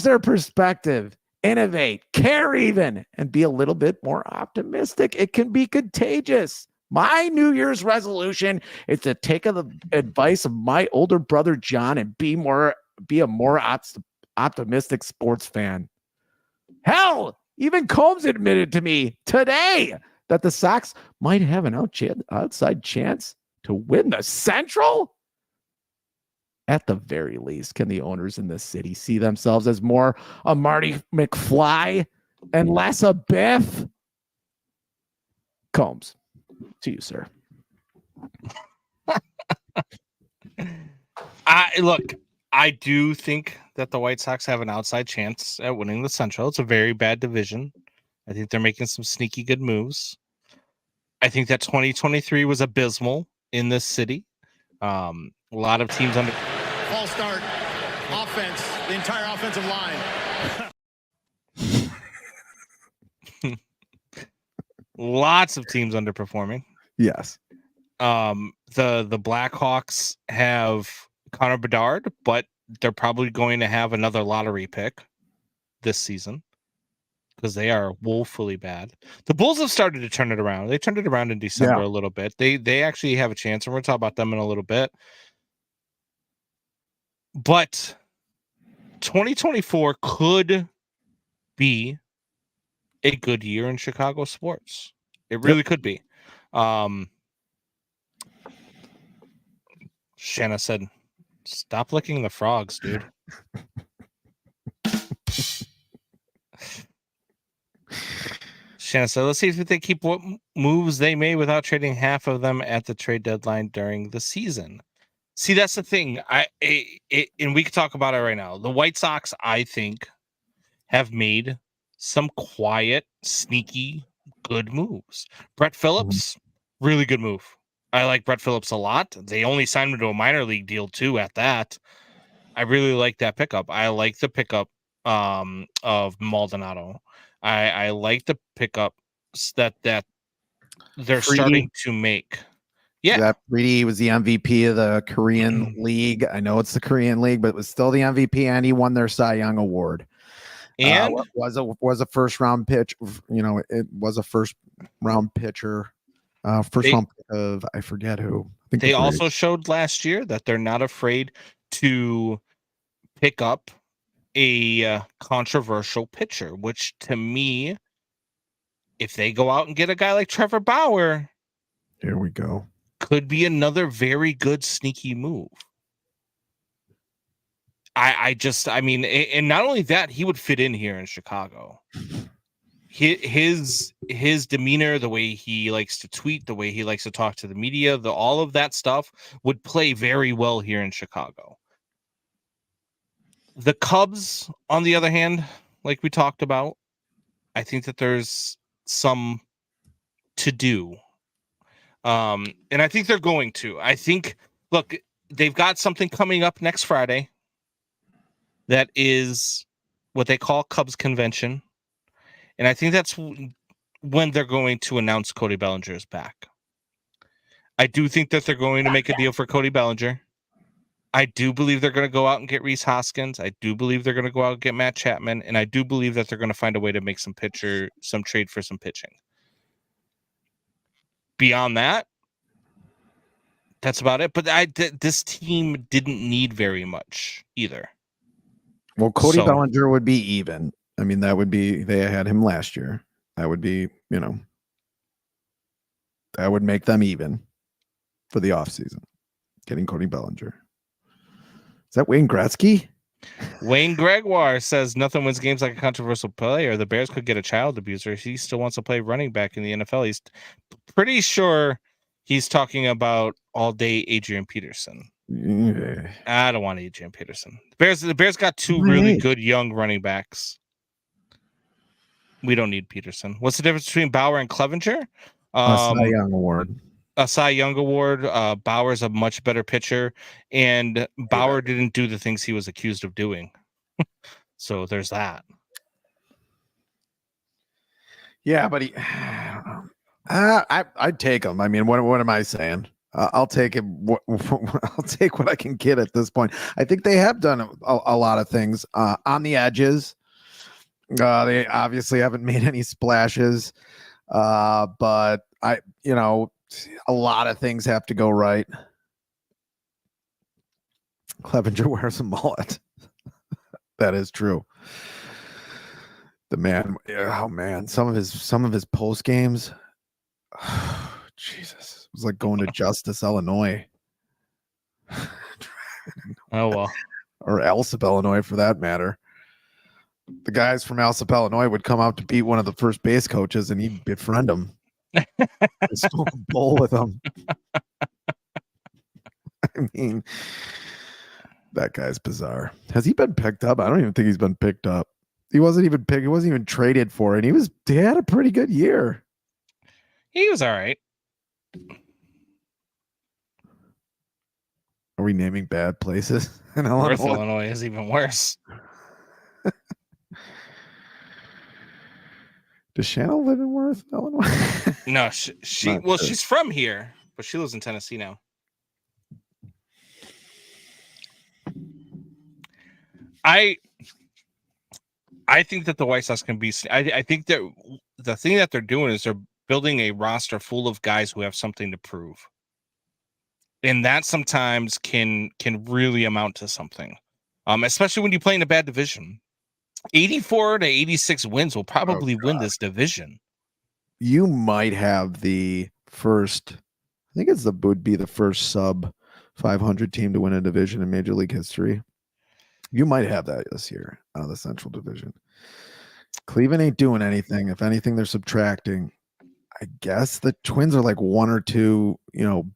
their perspective, innovate, care even, and be a little bit more optimistic. It can be contagious. My New Year's resolution is to take the advice of my older brother John and be a more optimistic sports fan. Hell, even Combs admitted to me today that the Sox might have an outside chance to win the Central. At the very least, can the owners in this city see themselves as more a Marty McFly and less a Biff? Combs, to you, sir. I do think that the White Sox have an outside chance at winning the Central. It's a very bad division. I think they're making some sneaky good moves. I think that 2023 was abysmal in this city. A lot of teams under False start. Offense. The entire offensive line. Lots of teams underperforming. Yes. The Blackhawks have Connor Bedard, but they're probably going to have another lottery pick this season because they are woefully bad. The Bulls have started to turn it around. They turned it around in December a little bit. They actually have a chance, and we're going to talk about them in a little bit. But 2024 could be a good year in Chicago sports. It really could be. Shanna said, "Stop licking the frogs, dude." Shanna said, "Let's see if they keep what moves they made without trading half of them at the trade deadline during the season." See, that's the thing. And we can talk about it right now. The White Sox, I think, have made some quiet, sneaky, good moves. Brett Phillips, really good move. I like Brett Phillips a lot. They only signed him to a minor league deal too at that. I really like that pickup. I like the pickup of Maldonado. I like the pickup that they're starting to make. Yeah. That Freedy was the MVP of the Korean League. I know it's the Korean League, but it was still the MVP, and he won their Cy Young Award. And was a first round pitch. You know, it was a first round pitcher. Round of I forget who. I think they also showed last year that they're not afraid to pick up a controversial pitcher, which to me, if they go out and get a guy like Trevor Bauer, here we go, could be another very good sneaky move. I mean, and not only that, he would fit in here in Chicago. His demeanor, the way he likes to tweet, the way he likes to talk to the media, all of that stuff would play very well here in Chicago. The Cubs, on the other hand, like we talked about, I think that there's some to do. And I think they're going to. I think, look, they've got something coming up next Friday that is what they call Cubs Convention. And I think that's when they're going to announce Cody Bellinger's back. I do think that they're going to make a deal for Cody Bellinger. I do believe they're going to go out and get Rhys Hoskins. I do believe they're going to go out and get Matt Chapman. And I do believe that they're going to find a way to make some trade for some pitching. Beyond that, that's about it. But this team didn't need very much either. Well, Cody Bellinger would be even. I mean, that would be, they had him last year. That would be, you know, that would make them even for the offseason. Getting Cody Bellinger. Is that Wayne Gretzky? Wayne Gregoire says nothing wins games like a controversial player. The Bears could get a child abuser. He still wants to play running back in the NFL. He's pretty sure he's talking about all day Adrian Peterson. Yeah. I don't want Adrian Peterson. The Bears got two really good young running backs. We don't need Peterson. What's the difference between Bauer and Clevenger? A Cy Young Award. A Cy Young Award. Bauer's a much better pitcher, and Bauer didn't do the things he was accused of doing. So there's that. Yeah, but I'd take him. I mean, what am I saying? I'll take it. I'll take what I can get at this point. I think they have done a lot of things on the edges. They obviously haven't made any splashes, but a lot of things have to go right. Clevenger wears a mullet. That is true. The man, oh man, some of his post games, Jesus, it was like going to Justice, Illinois. Oh well, or Alsip, Illinois, for that matter. The guys from Alsip, Illinois would come out to beat one of the first base coaches, and he'd befriend him. Smoke a bowl with him. I mean, that guy's bizarre. Has he been picked up? I don't even think he's been picked up. He wasn't even picked. He wasn't even traded for it. He had a pretty good year. He was all right. Are we naming bad places in Illinois? North Illinois is even worse. Does Shanna live in Worth, Illinois? No, she's from here, but she lives in Tennessee now. I think that the White Sox can be. I think that the thing that they're doing is they're building a roster full of guys who have something to prove, and that sometimes can really amount to something. Especially when you play in a bad division. 84 to 86 wins will probably win this division. You might have the first. I think would be the first sub 500 team to win a division in Major League history. You might have that this year out of the Central Division. Cleveland ain't doing anything. If anything, they're subtracting. I guess the Twins are like one or two,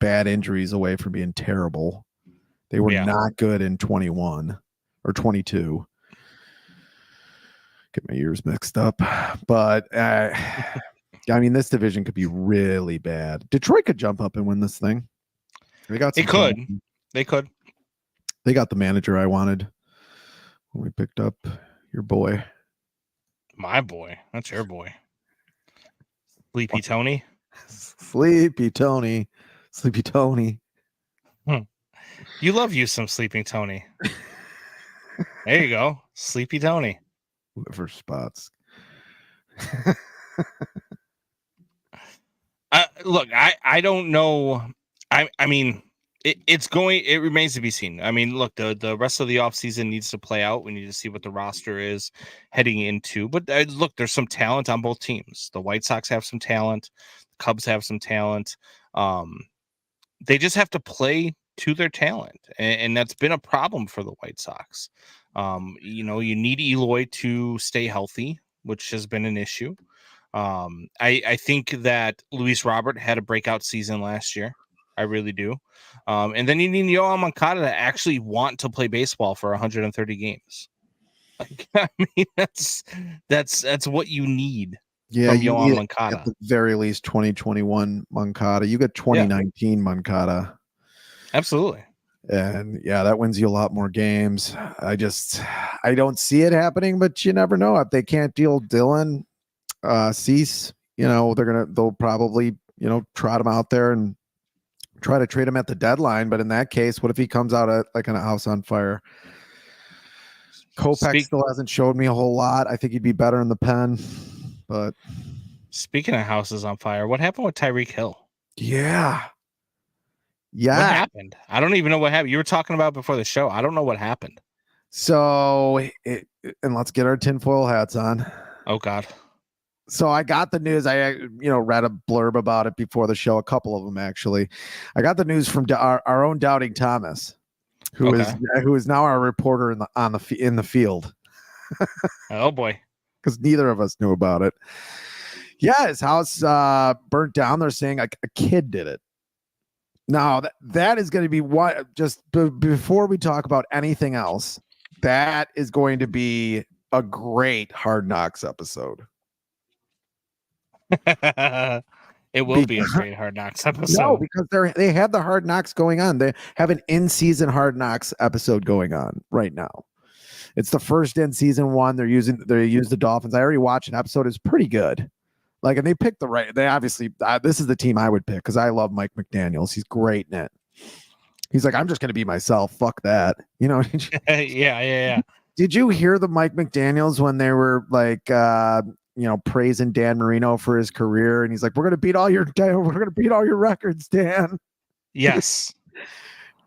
bad injuries away from being terrible. They were not good in 21 or 22. Get my years mixed up. But yeah, I mean, this division could be really bad. Detroit could jump up and win this thing. They got. They could. They could. They got the manager I wanted when we picked up your boy. My boy. That's your boy. Sleepy Tony. Sleepy Tony. Sleepy Tony. You love you some Sleeping Tony. There you go. Sleepy Tony. Liver spots. Look, I don't know. I mean, it remains to be seen. I mean, look, the rest of the offseason needs to play out. We need to see what the roster is heading into. But look, there's some talent on both teams. The White Sox have some talent. The Cubs have some talent. They just have to play to their talent. And that's been a problem for the White Sox. You need Eloy to stay healthy, which has been an issue. I think that Luis Robert had a breakout season last year. I really do. And then you need Yoel Moncada to actually want to play baseball for 130 games. Like, I mean, that's what you need. Yeah, from you Yoel need Moncada. at the very least 2021 Moncada. You get 2019 Moncada. Absolutely. And yeah, that wins you a lot more games. I don't see it happening, but you never know. If they can't deal Dylan Cease, they'll probably trot him out there and try to trade him at the deadline. But in that case, what if he comes out at like in a house on fire? Kopech still hasn't showed me a whole lot. I think he'd be better in the pen. But speaking of houses on fire, what happened with Tyreek Hill? Yeah. What happened? I don't even know what happened. You were talking about before the show. I don't know what happened. So, and let's get our tinfoil hats on. Oh God. So I got the news. I read a blurb about it before the show. A couple of them actually. I got the news from our own Doubting Thomas, who is now our reporter in the field. Oh boy. Because neither of us knew about it. Yeah, his house burnt down. They're saying a kid did it. Now that is going to be what. Just before we talk about anything else, that is going to be a great Hard Knocks episode. It will be a great Hard Knocks episode. No, because they have the Hard Knocks going on. They have an in-season Hard Knocks episode going on right now. It's the first in season one. They use the Dolphins. I already watched an episode. It's pretty good. Like, and they picked they obviously, this is the team I would pick because I love Mike McDaniels. He's great in it. He's like, I'm just going to be myself. Fuck that. Yeah. Did you hear the Mike McDaniels when they were like, praising Dan Marino for his career? And he's like, we're going to beat all your records, Dan. Yes.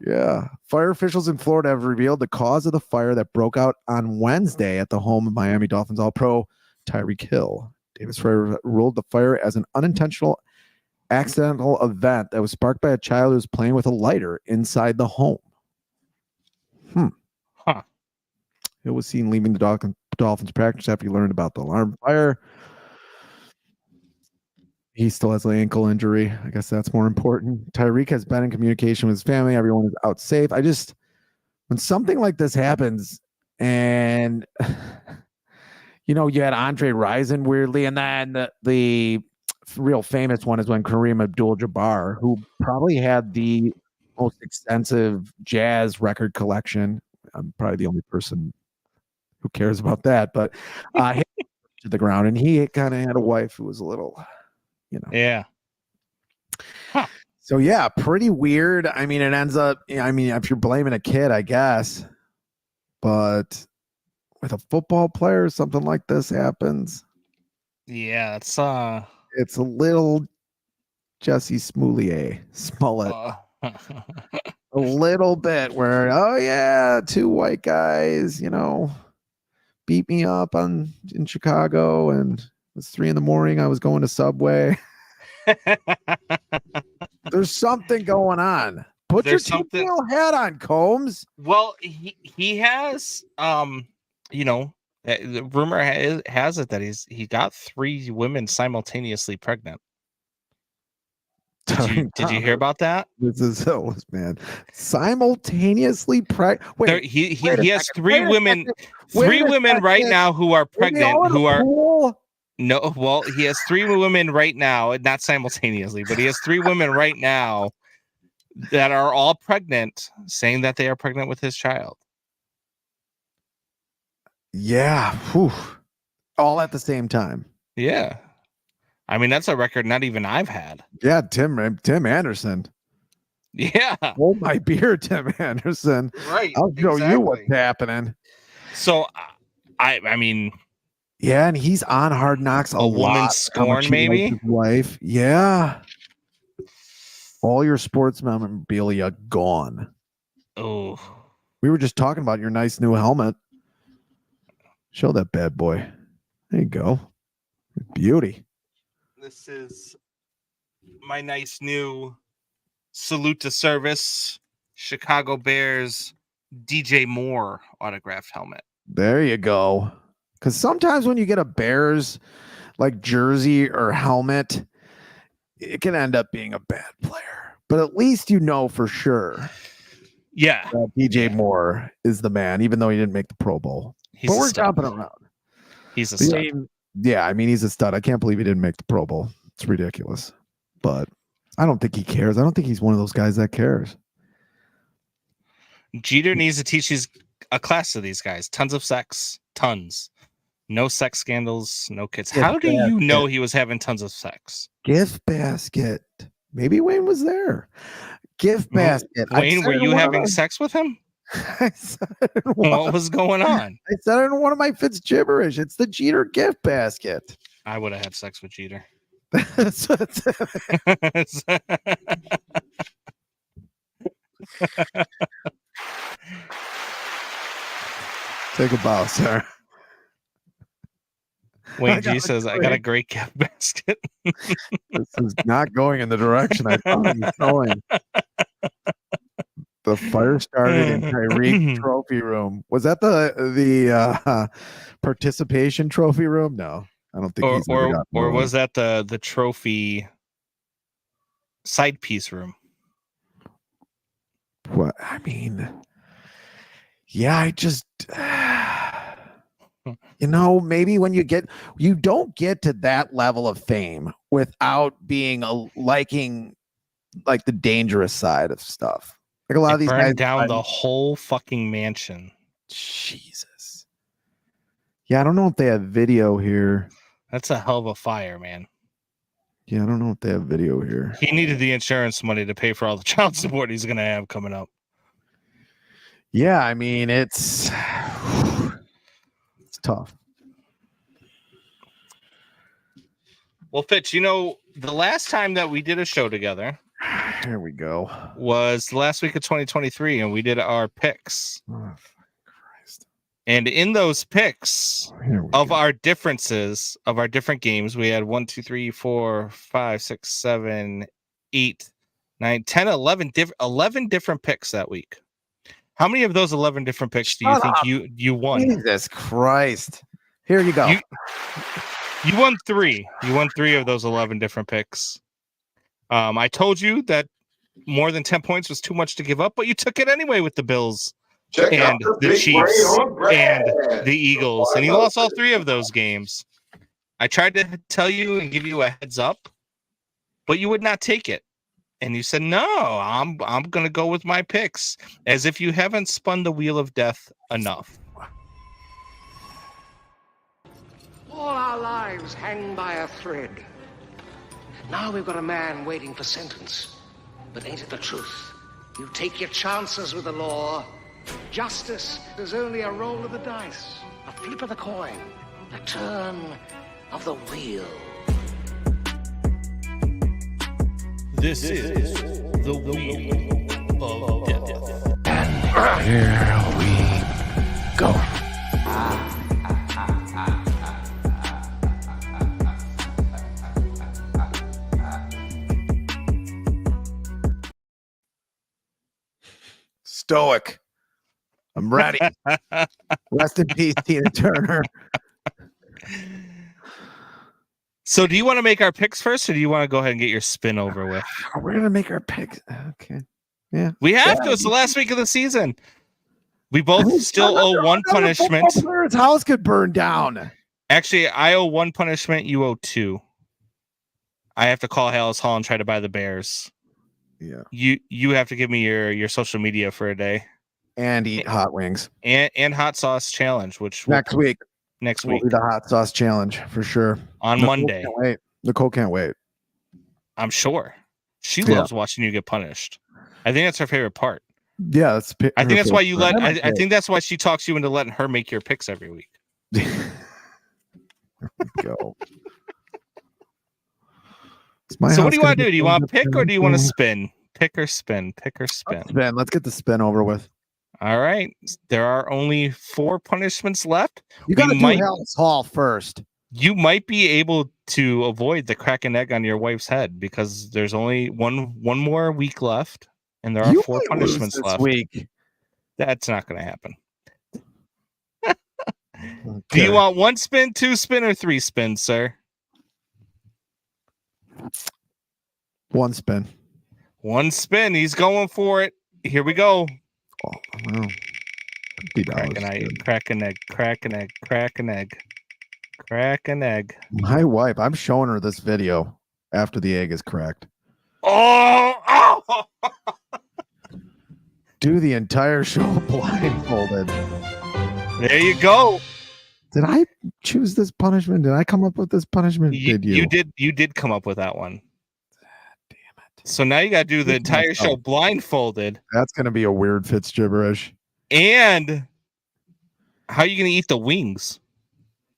Yeah. Fire officials in Florida have revealed the cause of the fire that broke out on Wednesday at the home of Miami Dolphins All-Pro Tyreek Hill. Davis Ferrer ruled the fire as an unintentional accidental event that was sparked by a child who was playing with a lighter inside the home. It was seen leaving the Dolphins practice after he learned about the alarm fire. He still has an ankle injury. I guess that's more important. Tyreek has been in communication with his family. Everyone is out safe. When something like this happens, and you had Andre Rison weirdly, and then the real famous one is when Kareem Abdul-Jabbar, who probably had the most extensive jazz record collection. I'm probably the only person who cares about that, but hit to the ground, and he kind of had a wife who was a little, Yeah. Huh. So yeah, pretty weird. I mean, it ends up, if you're blaming a kid, I guess, but with a football player, something like this happens. Yeah, it's a little Jesse Smollett. A little bit where, oh yeah, two white guys, beat me up in Chicago, and it was 3 a.m. I was going to Subway. There's something going on. Put your tinfoil hat on, Combs. Well, he has, the rumor has it that he got 3 women simultaneously pregnant. Did you hear about that? This is so, man. Simultaneously pregnant. Wait, he has 3 women. 3 women right now who are pregnant. Who are pool? No, well, he has 3 women right now, not simultaneously, but he has 3 women right now that are all pregnant, saying that they are pregnant with his child. Yeah. Whew. All at the same time. Yeah. I mean, that's a record not even I've had. Yeah, Tim Anderson. Yeah. Hold my beer, Tim Anderson. Right. I'll show you what's happening. So, I mean, yeah, and he's on Hard Knocks a woman lot. scorn, maybe? His wife. Yeah. All your sports memorabilia gone. Oh. We were just talking about your nice new helmet. Show that bad boy. There you go. Beauty. This is my nice new salute to service Chicago Bears DJ Moore autographed helmet. There you go. Because sometimes when you get a Bears like jersey or helmet, it can end up being a bad player. But at least you know for sure. Yeah. DJ Moore is the man, even though he didn't make the Pro Bowl. But we're jumping around. He's a stud. I mean, he's a stud. I can't believe he didn't make the Pro Bowl. It's ridiculous. But I don't think he cares. I don't think he's one of those guys that cares. Jeter needs to teach a class to these guys. Tons of sex. Tons. No sex scandals. No kids. How do you know he was having tons of sex? Gift basket. Maybe Wayne was there. Gift basket. Wayne, were you having sex with him? What was going on? I said it in one of my Fitz gibberish. It's the Jeter gift basket. I would have had sex with Jeter. Take a bow, sir. Wayne G says, I got a great gift basket. This is not going in the direction I thought it was going. The fire started in Tyreek trophy room. Was that the participation trophy room? No, I don't think. Or was that the trophy side piece room? What I mean, yeah, I just maybe when you don't get to that level of fame without being liking like the dangerous side of stuff. Like a lot of these guys down the whole fucking mansion. Jesus. Yeah, I don't know if they have video here. That's a hell of a fire, man. Yeah, I don't know if they have video here. He needed the insurance money to pay for all the child support he's going to have coming up. Yeah, I mean, it's tough. Well, Fitz, the last time that we did a show together, here we go, was the last week of 2023, and we did our picks. Oh, Christ. And in those picks of our differences of our different games, we had 1, 2, 3, 4, 5, 6, 7, 8, 9, 10, 11 different picks that week. How many of those 11 different picks do you think you won? Jesus Christ. Here you go. You won 3. You won 3 of those 11 different picks. I told you that more than 10 points was too much to give up, but you took it anyway with the Bills and the Chiefs and the Eagles, and you lost all 3 of those games. I tried to tell you and give you a heads up, but you would not take it. And you said, no, I'm going to go with my picks, as if you haven't spun the wheel of death enough. All our lives hang by a thread. Now we've got a man waiting for sentence. But ain't it the truth? You take your chances with the law. Justice is only a roll of the dice, a flip of the coin, a turn of the wheel. This is the Wheel of Death. And here we go. Stoic. I'm ready. Rest in peace, Tina Turner. So do you want to make our picks first, or do you want to go ahead and get your spin over with? We're going to make our picks. Okay. Yeah. We have to. It's the last week of the season. We both still owe one punishment. His house could burn down. Actually, I owe 1 punishment. You owe 2. I have to call Hallis Hall and try to buy the Bears. Yeah. You have to give me your social media for a day. And eat hot wings. And hot sauce challenge, which Next week. Next Will week. be the hot sauce challenge for sure. On Monday. Can't wait. Nicole can't wait. I'm sure. She loves watching you get punished. I think that's her favorite part. Yeah, that's. I think that's why you let. I think that's why she talks you into letting her make your picks every week. There we go. So what do you want to do? Do you want to pick or do you want to spin? Pick or spin. Pick or spin. Spin. Let's get the spin over with. All right. There are only 4 punishments left. You got to do Hallis Hall first. You might be able to avoid the crack an egg on your wife's head because there's only one more week left, and there are 4 punishments left. Week. That's not going to happen. Okay. Do you want 1 spin, 2 spin, or 3 spins, sir? 1 spin. 1 spin. He's going for it. Here we go. Oh, wow. Crack an egg. Crack an egg. Crack an egg. Crack an egg. Crack an egg. My wife, I'm showing her this video after the egg is cracked. Oh! Do the entire show blindfolded. There you go. Did I choose this punishment? Did I come up with this punishment? Did you? You did come up with that one. Damn it. So now you got to do the entire show blindfolded. That's going to be a weird Fitz gibberish. And how are you going to eat the wings?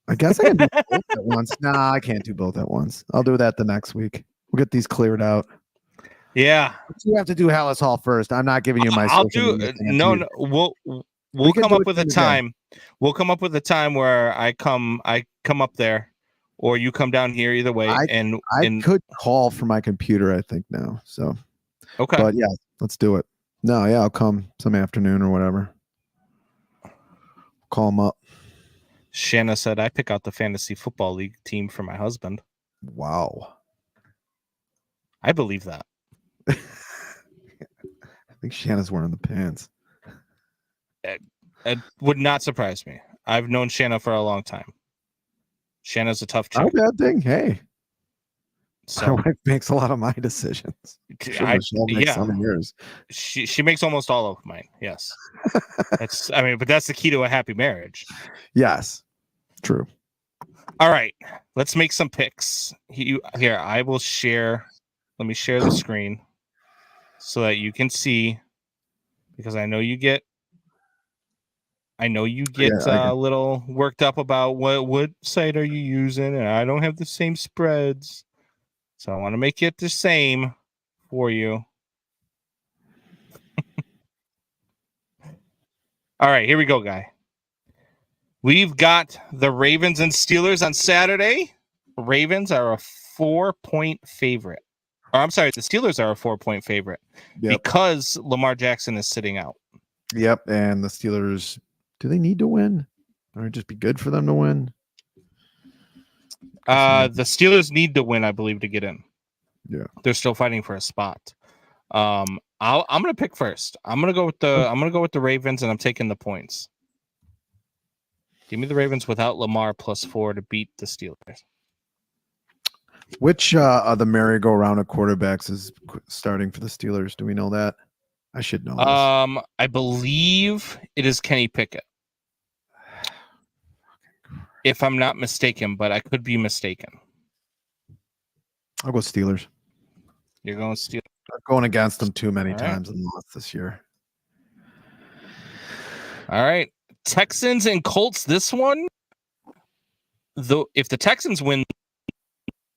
I guess I can do both at once. Nah, I can't do both at once. I'll do that the next week. We'll get these cleared out. Yeah. But you have to do Hallis Hall first. I'm not giving you my. I'll do. No. We'll come up with a time. We'll come up with a time where I come up there, or you come down here. Either way, I could call from my computer. I think now. So. Okay. But yeah, let's do it. No, yeah, I'll come some afternoon or whatever. Call them up. Shanna said, I pick out the fantasy football league team for my husband. Wow. I believe that. I think Shanna's wearing the pants. It would not surprise me. I've known Shanna for a long time. Shanna's a tough chick. Not a bad thing. Hey. So, my wife makes a lot of my decisions. Some of yours. She makes almost all of mine. Yes. But that's the key to a happy marriage. Yes. True. All right. Let's make some picks. Here, I will share. Let me share the screen so that you can see, because I know you get a little worked up about what site are you using, and I don't have the same spreads. So I want to make it the same for you. All right, here we go, guy. We've got the Ravens and Steelers on Saturday. Ravens are a 4-point favorite. Or I'm sorry, the Steelers are a 4-point favorite because Lamar Jackson is sitting out. Yep, and the Steelers, do they need to win? Or it'd just be good for them to win? The Steelers need to win, I believe, to get in. Yeah, they're still fighting for a spot. I'm gonna pick first. I'm gonna go with the Ravens, and I'm taking the points. Give me the Ravens without Lamar +4 to beat the Steelers. Which of the merry-go-round of quarterbacks is starting for the Steelers? Do we know that? I should know this. I believe it is Kenny Pickett. If I'm not mistaken, but I could be mistaken. I'll go Steelers. You're going Steelers. I'm going against them too many times and lost this year. All right. Texans and Colts, this one. Though if the Texans win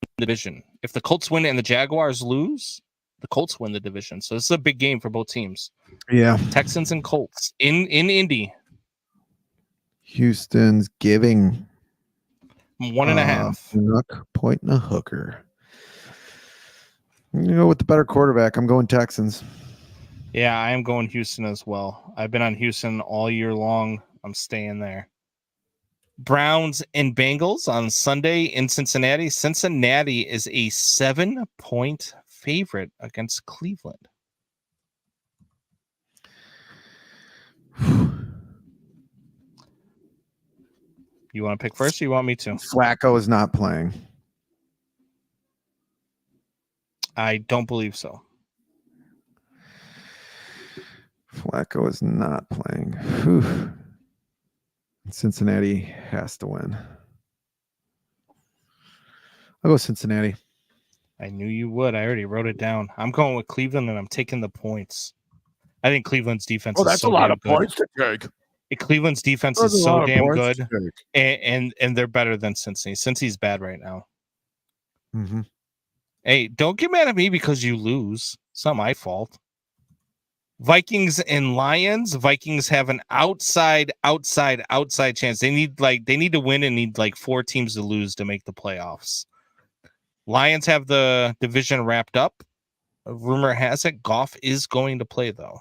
the division, if the Colts win and the Jaguars lose, the Colts win the division. So this is a big game for both teams. Yeah. Texans and Colts in Indy. Houston's giving 1.5. Point and a hooker. I'm going to go with the better quarterback. I'm going Texans. Yeah, I am going Houston as well. I've been on Houston all year long. I'm staying there. Browns and Bengals on Sunday in Cincinnati. Cincinnati is a 7-point favorite against Cleveland. You want to pick first, or you want me to? Flacco is not playing. I don't believe so. Flacco is not playing. Whew. Cincinnati has to win. I'll go Cincinnati. I knew you would. I already wrote it down. I'm going with Cleveland, and I'm taking the points. I think Cleveland's defense is so damn good. to take. Cleveland's defense That's is a so lot of damn points good, to take. and they're better than Cincy. Cincy's bad right now. Mm-hmm. Hey, don't get mad at me because you lose. It's not my fault. Vikings and Lions. Vikings have an outside chance. They need to win and need like 4 teams to lose to make the playoffs. Lions have the division wrapped up. A rumor has it Goff is going to play though.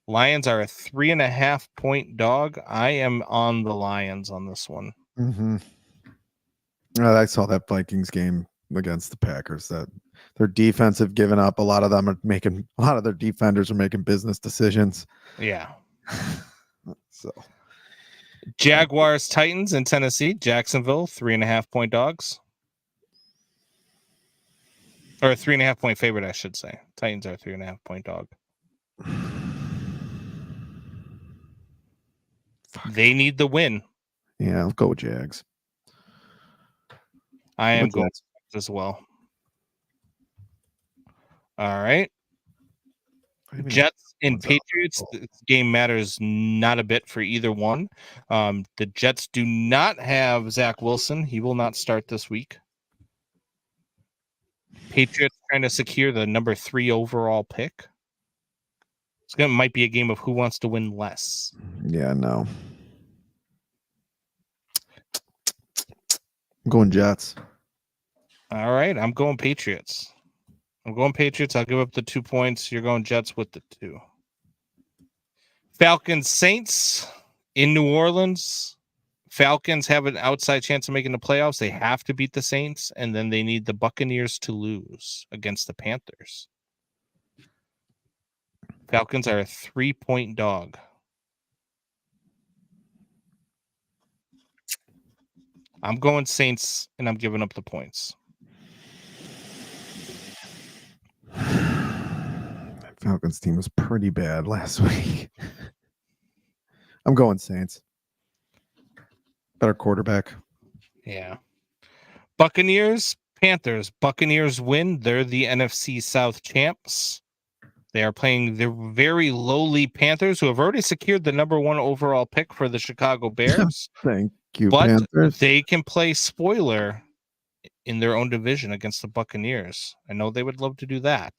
Lions are a 3.5 point dog. I am on the Lions on this one. Mm-hmm. I saw that Vikings game against the Packers. That their defense have given up. A lot of their defenders are making business decisions. Yeah. So Jaguars, Titans in Tennessee. Jacksonville, 3.5 point dogs. Or a 3.5 point favorite, I should say. Titans are a 3.5 point dog. They need the win. yeah, I'll go with Jags. I am going as well. All right. Jets and Patriots. This game matters not a bit for either one. The Jets do not have Zach Wilson. He will not start this week. Patriots trying to secure the number 3 overall pick. Might be a game of who wants to win less. Yeah, no. I'm going Jets. All right, I'm going Patriots. I'll give up the 2 points. You're going Jets with the 2. Falcons Saints in New Orleans. Falcons have an outside chance of making the playoffs. They have to beat the Saints, and then they need the Buccaneers to lose against the Panthers. Falcons are a 3 point dog. I'm going Saints, and I'm giving up the points. That Falcons team was pretty bad last week. I'm going Saints. Better quarterback. Yeah. Buccaneers, Panthers. Buccaneers win. They're the NFC South champs. They are playing the very lowly Panthers, who have already secured the number 1 overall pick for the Chicago Bears. Thank you, But Panthers. they can play spoiler in their own division against the Buccaneers. I know they would love to do that.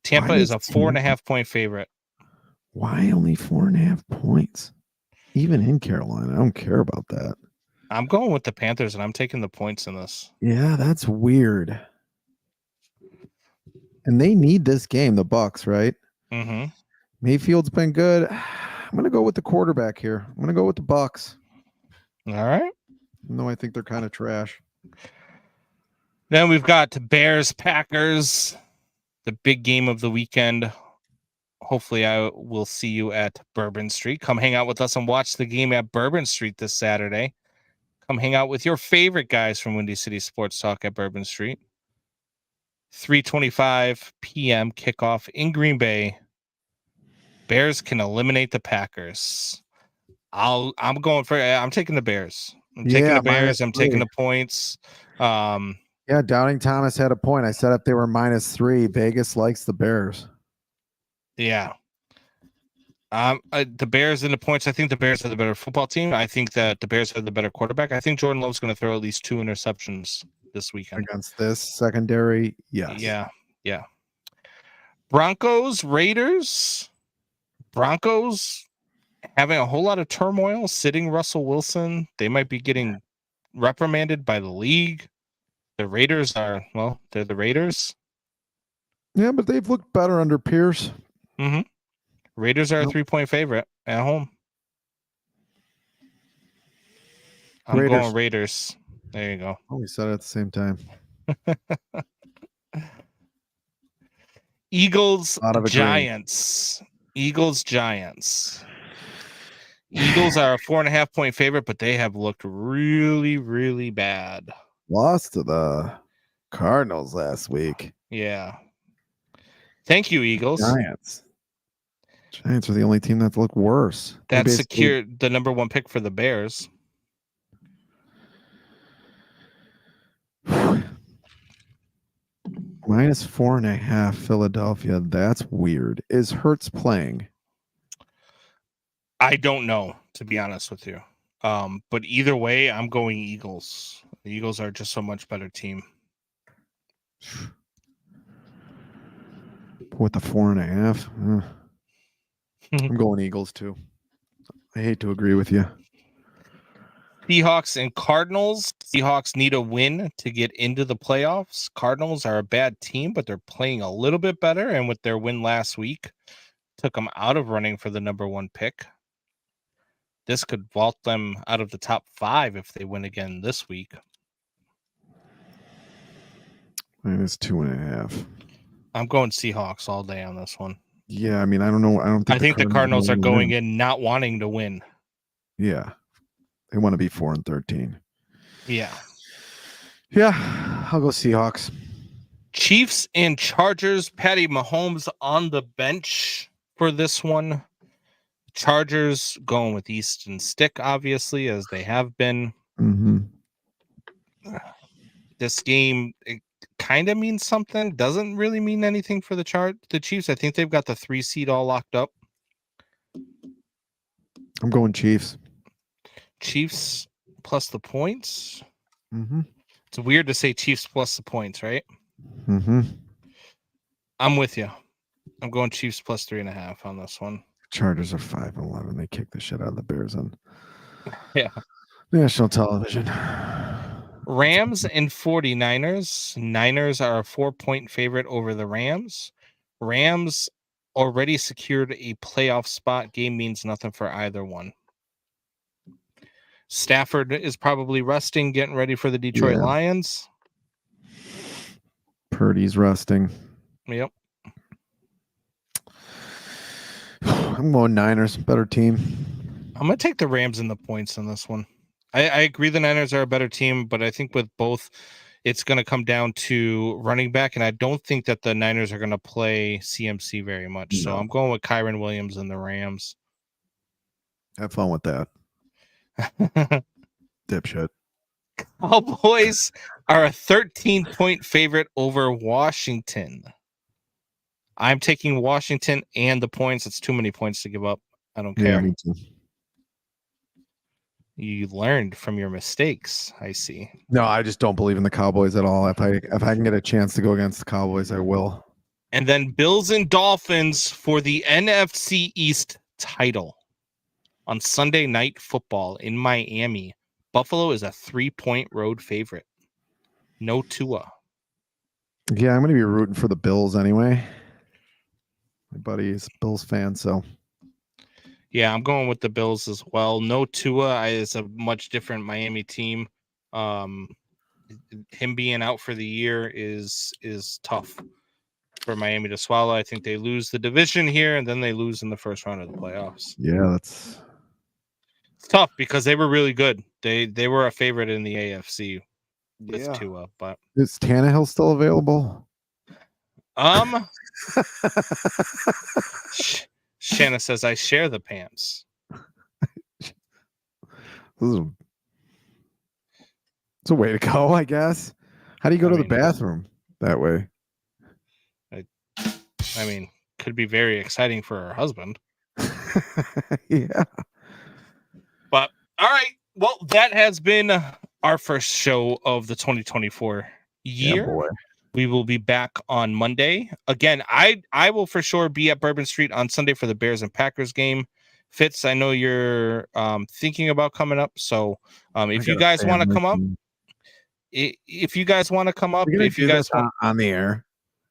Tampa is a 4.5 point favorite. Why only 4.5 points? Even in Carolina, I don't care about that. I'm going with the Panthers, and I'm taking the points in this. Yeah, that's weird. And they need this game, the Bucs, right? Mm-hmm. Mayfield's been good. I'm going to go with the quarterback here. I'm going to go with the Bucs. All right. No, I think they're kind of trash. Then we've got Bears, Packers, the big game of the weekend. Hopefully I will see you at Bourbon Street. Come hang out with us and watch the game at Bourbon Street this Saturday. Come hang out with your favorite guys from Windy City Sports Talk at Bourbon Street. 3:25 p.m. kickoff in Green Bay. Bears can eliminate the Packers. I'm taking the Bears. I'm taking the Bears. I'm taking the points. Yeah, Doubting Thomas had a point. I said if they were -3, Vegas likes the Bears. Yeah. The Bears and the points. I think the Bears are the better football team. I think that the Bears are the better quarterback. I think Jordan Love's going to throw at least 2 interceptions this weekend against this secondary. Yes. Yeah. Broncos, Raiders. Broncos having a whole lot of turmoil, sitting Russell Wilson. They might be getting reprimanded by the league. The Raiders they're the Raiders. Yeah, but they've looked better under Pierce. Mm-hmm. Raiders are a 3 point favorite at home. I'm going Raiders. There you go. Oh, we said it at the same time. Giants. Eagles, Giants. Eagles are a 4.5 point favorite, but they have looked really, really bad. Lost to the Cardinals last week. Yeah. Thank you, Eagles. Giants are the only team that's looked worse. That secured the number 1 pick for the Bears. -4.5 Philadelphia. That's weird. Is Hurts playing? I don't know, to be honest with you. But either way, I'm going Eagles. The Eagles are just so much better team. With the 4.5. I'm going Eagles too. I hate to agree with you. Seahawks and Cardinals. Seahawks need a win to get into the playoffs. Cardinals are a bad team, but they're playing a little bit better. And with their win last week, took them out of running for the number 1 pick. This could vault them out of the top 5 if they win again this week. -2.5. I'm going Seahawks all day on this one. Yeah, I mean, I don't know. I think the Cardinals are going in not wanting to win. Yeah, they want to be 4-13. Yeah. Yeah, I'll go Seahawks. Chiefs and Chargers. Patty Mahomes on the bench for this one. Chargers going with Easton Stick, obviously, as they have been. Mm-hmm. This game, it kind of means something. Doesn't really mean anything for the Chiefs. I think they've got the 3 seed all locked up. I'm going Chiefs. Chiefs plus the points. Mm-hmm. It's weird to say Chiefs plus the points, right? Mm-hmm. I'm with you. I'm going Chiefs plus 3.5 on this one. Chargers are 5-11. They kick the shit out of the Bears on national television. Rams and 49ers. Niners are a 4-point favorite over the Rams. Rams already secured a playoff spot. Game means nothing for either one. Stafford is probably resting, getting ready for the Detroit Lions. Purdy's resting. Yep. I'm going Niners. Better team. I'm going to take the Rams in the points in this one. I agree the Niners are a better team, but I think with both, it's going to come down to running back, and I don't think that the Niners are going to play CMC very much. No. So I'm going with Kyron Williams and the Rams. Have fun with that. Dipshit. Cowboys are a 13-point favorite over Washington. I'm taking Washington and the points. It's too many points to give up. I don't care. Me too. You learned from your mistakes, I see. No, I just don't believe in the Cowboys at all. If I can get a chance to go against the Cowboys, I will. And then Bills and Dolphins for the NFC East title on Sunday Night Football in Miami. Buffalo is a 3-point road favorite. No Tua. Yeah, I'm going to be rooting for the Bills anyway. My buddy is a Bills fan, so. Yeah, I'm going with the Bills as well. No Tua is a much different Miami team. Him being out for the year is tough for Miami to swallow. I think they lose the division here, and then they lose in the first round of the playoffs. Yeah, it's tough because they were really good. They were a favorite in the AFC with Tua, but is Tannehill still available? Shanna says I share the pants. It's a way to go, I guess. How do you go to the bathroom that way? I mean, could be very exciting for her husband. Yeah. But all right. Well, that has been our first show of the 2024 year. Yeah, boy. We will be back on Monday. Again, I will for sure be at Bourbon Street on Sunday for the Bears and Packers game. Fitz, I know you're thinking about coming up. So if you guys want to come up, if you guys want to come up, if you guys want on the air,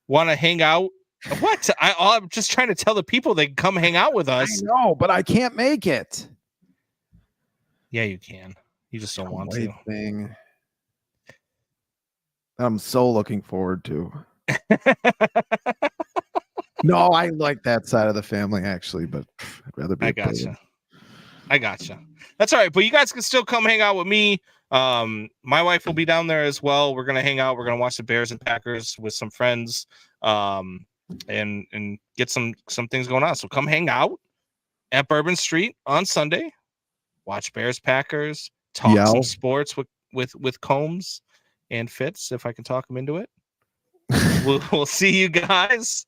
want to hang out, what? I'm just trying to tell the people they can come hang out with us. I know, but I can't make it. Yeah, you can. You just don't want to. Thing. I'm so looking forward to. No, I like that side of the family actually, but I'd rather be. I gotcha. I gotcha. That's all right. But you guys can still come hang out with me. My wife will be down there as well. We're gonna hang out. We're gonna watch the Bears and Packers with some friends, and get some things going on. So come hang out at Bourbon Street on Sunday. Watch Bears Packers. Talk some sports with Combs and Fitz if I can talk him into it. We'll see you guys.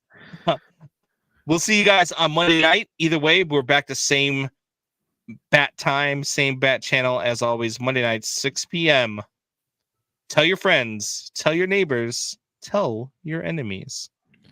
We'll see you guys on Monday night. Either way, we're back to same bat time, same bat channel as always. Monday night, 6 p.m. Tell your friends, tell your neighbors, tell your enemies.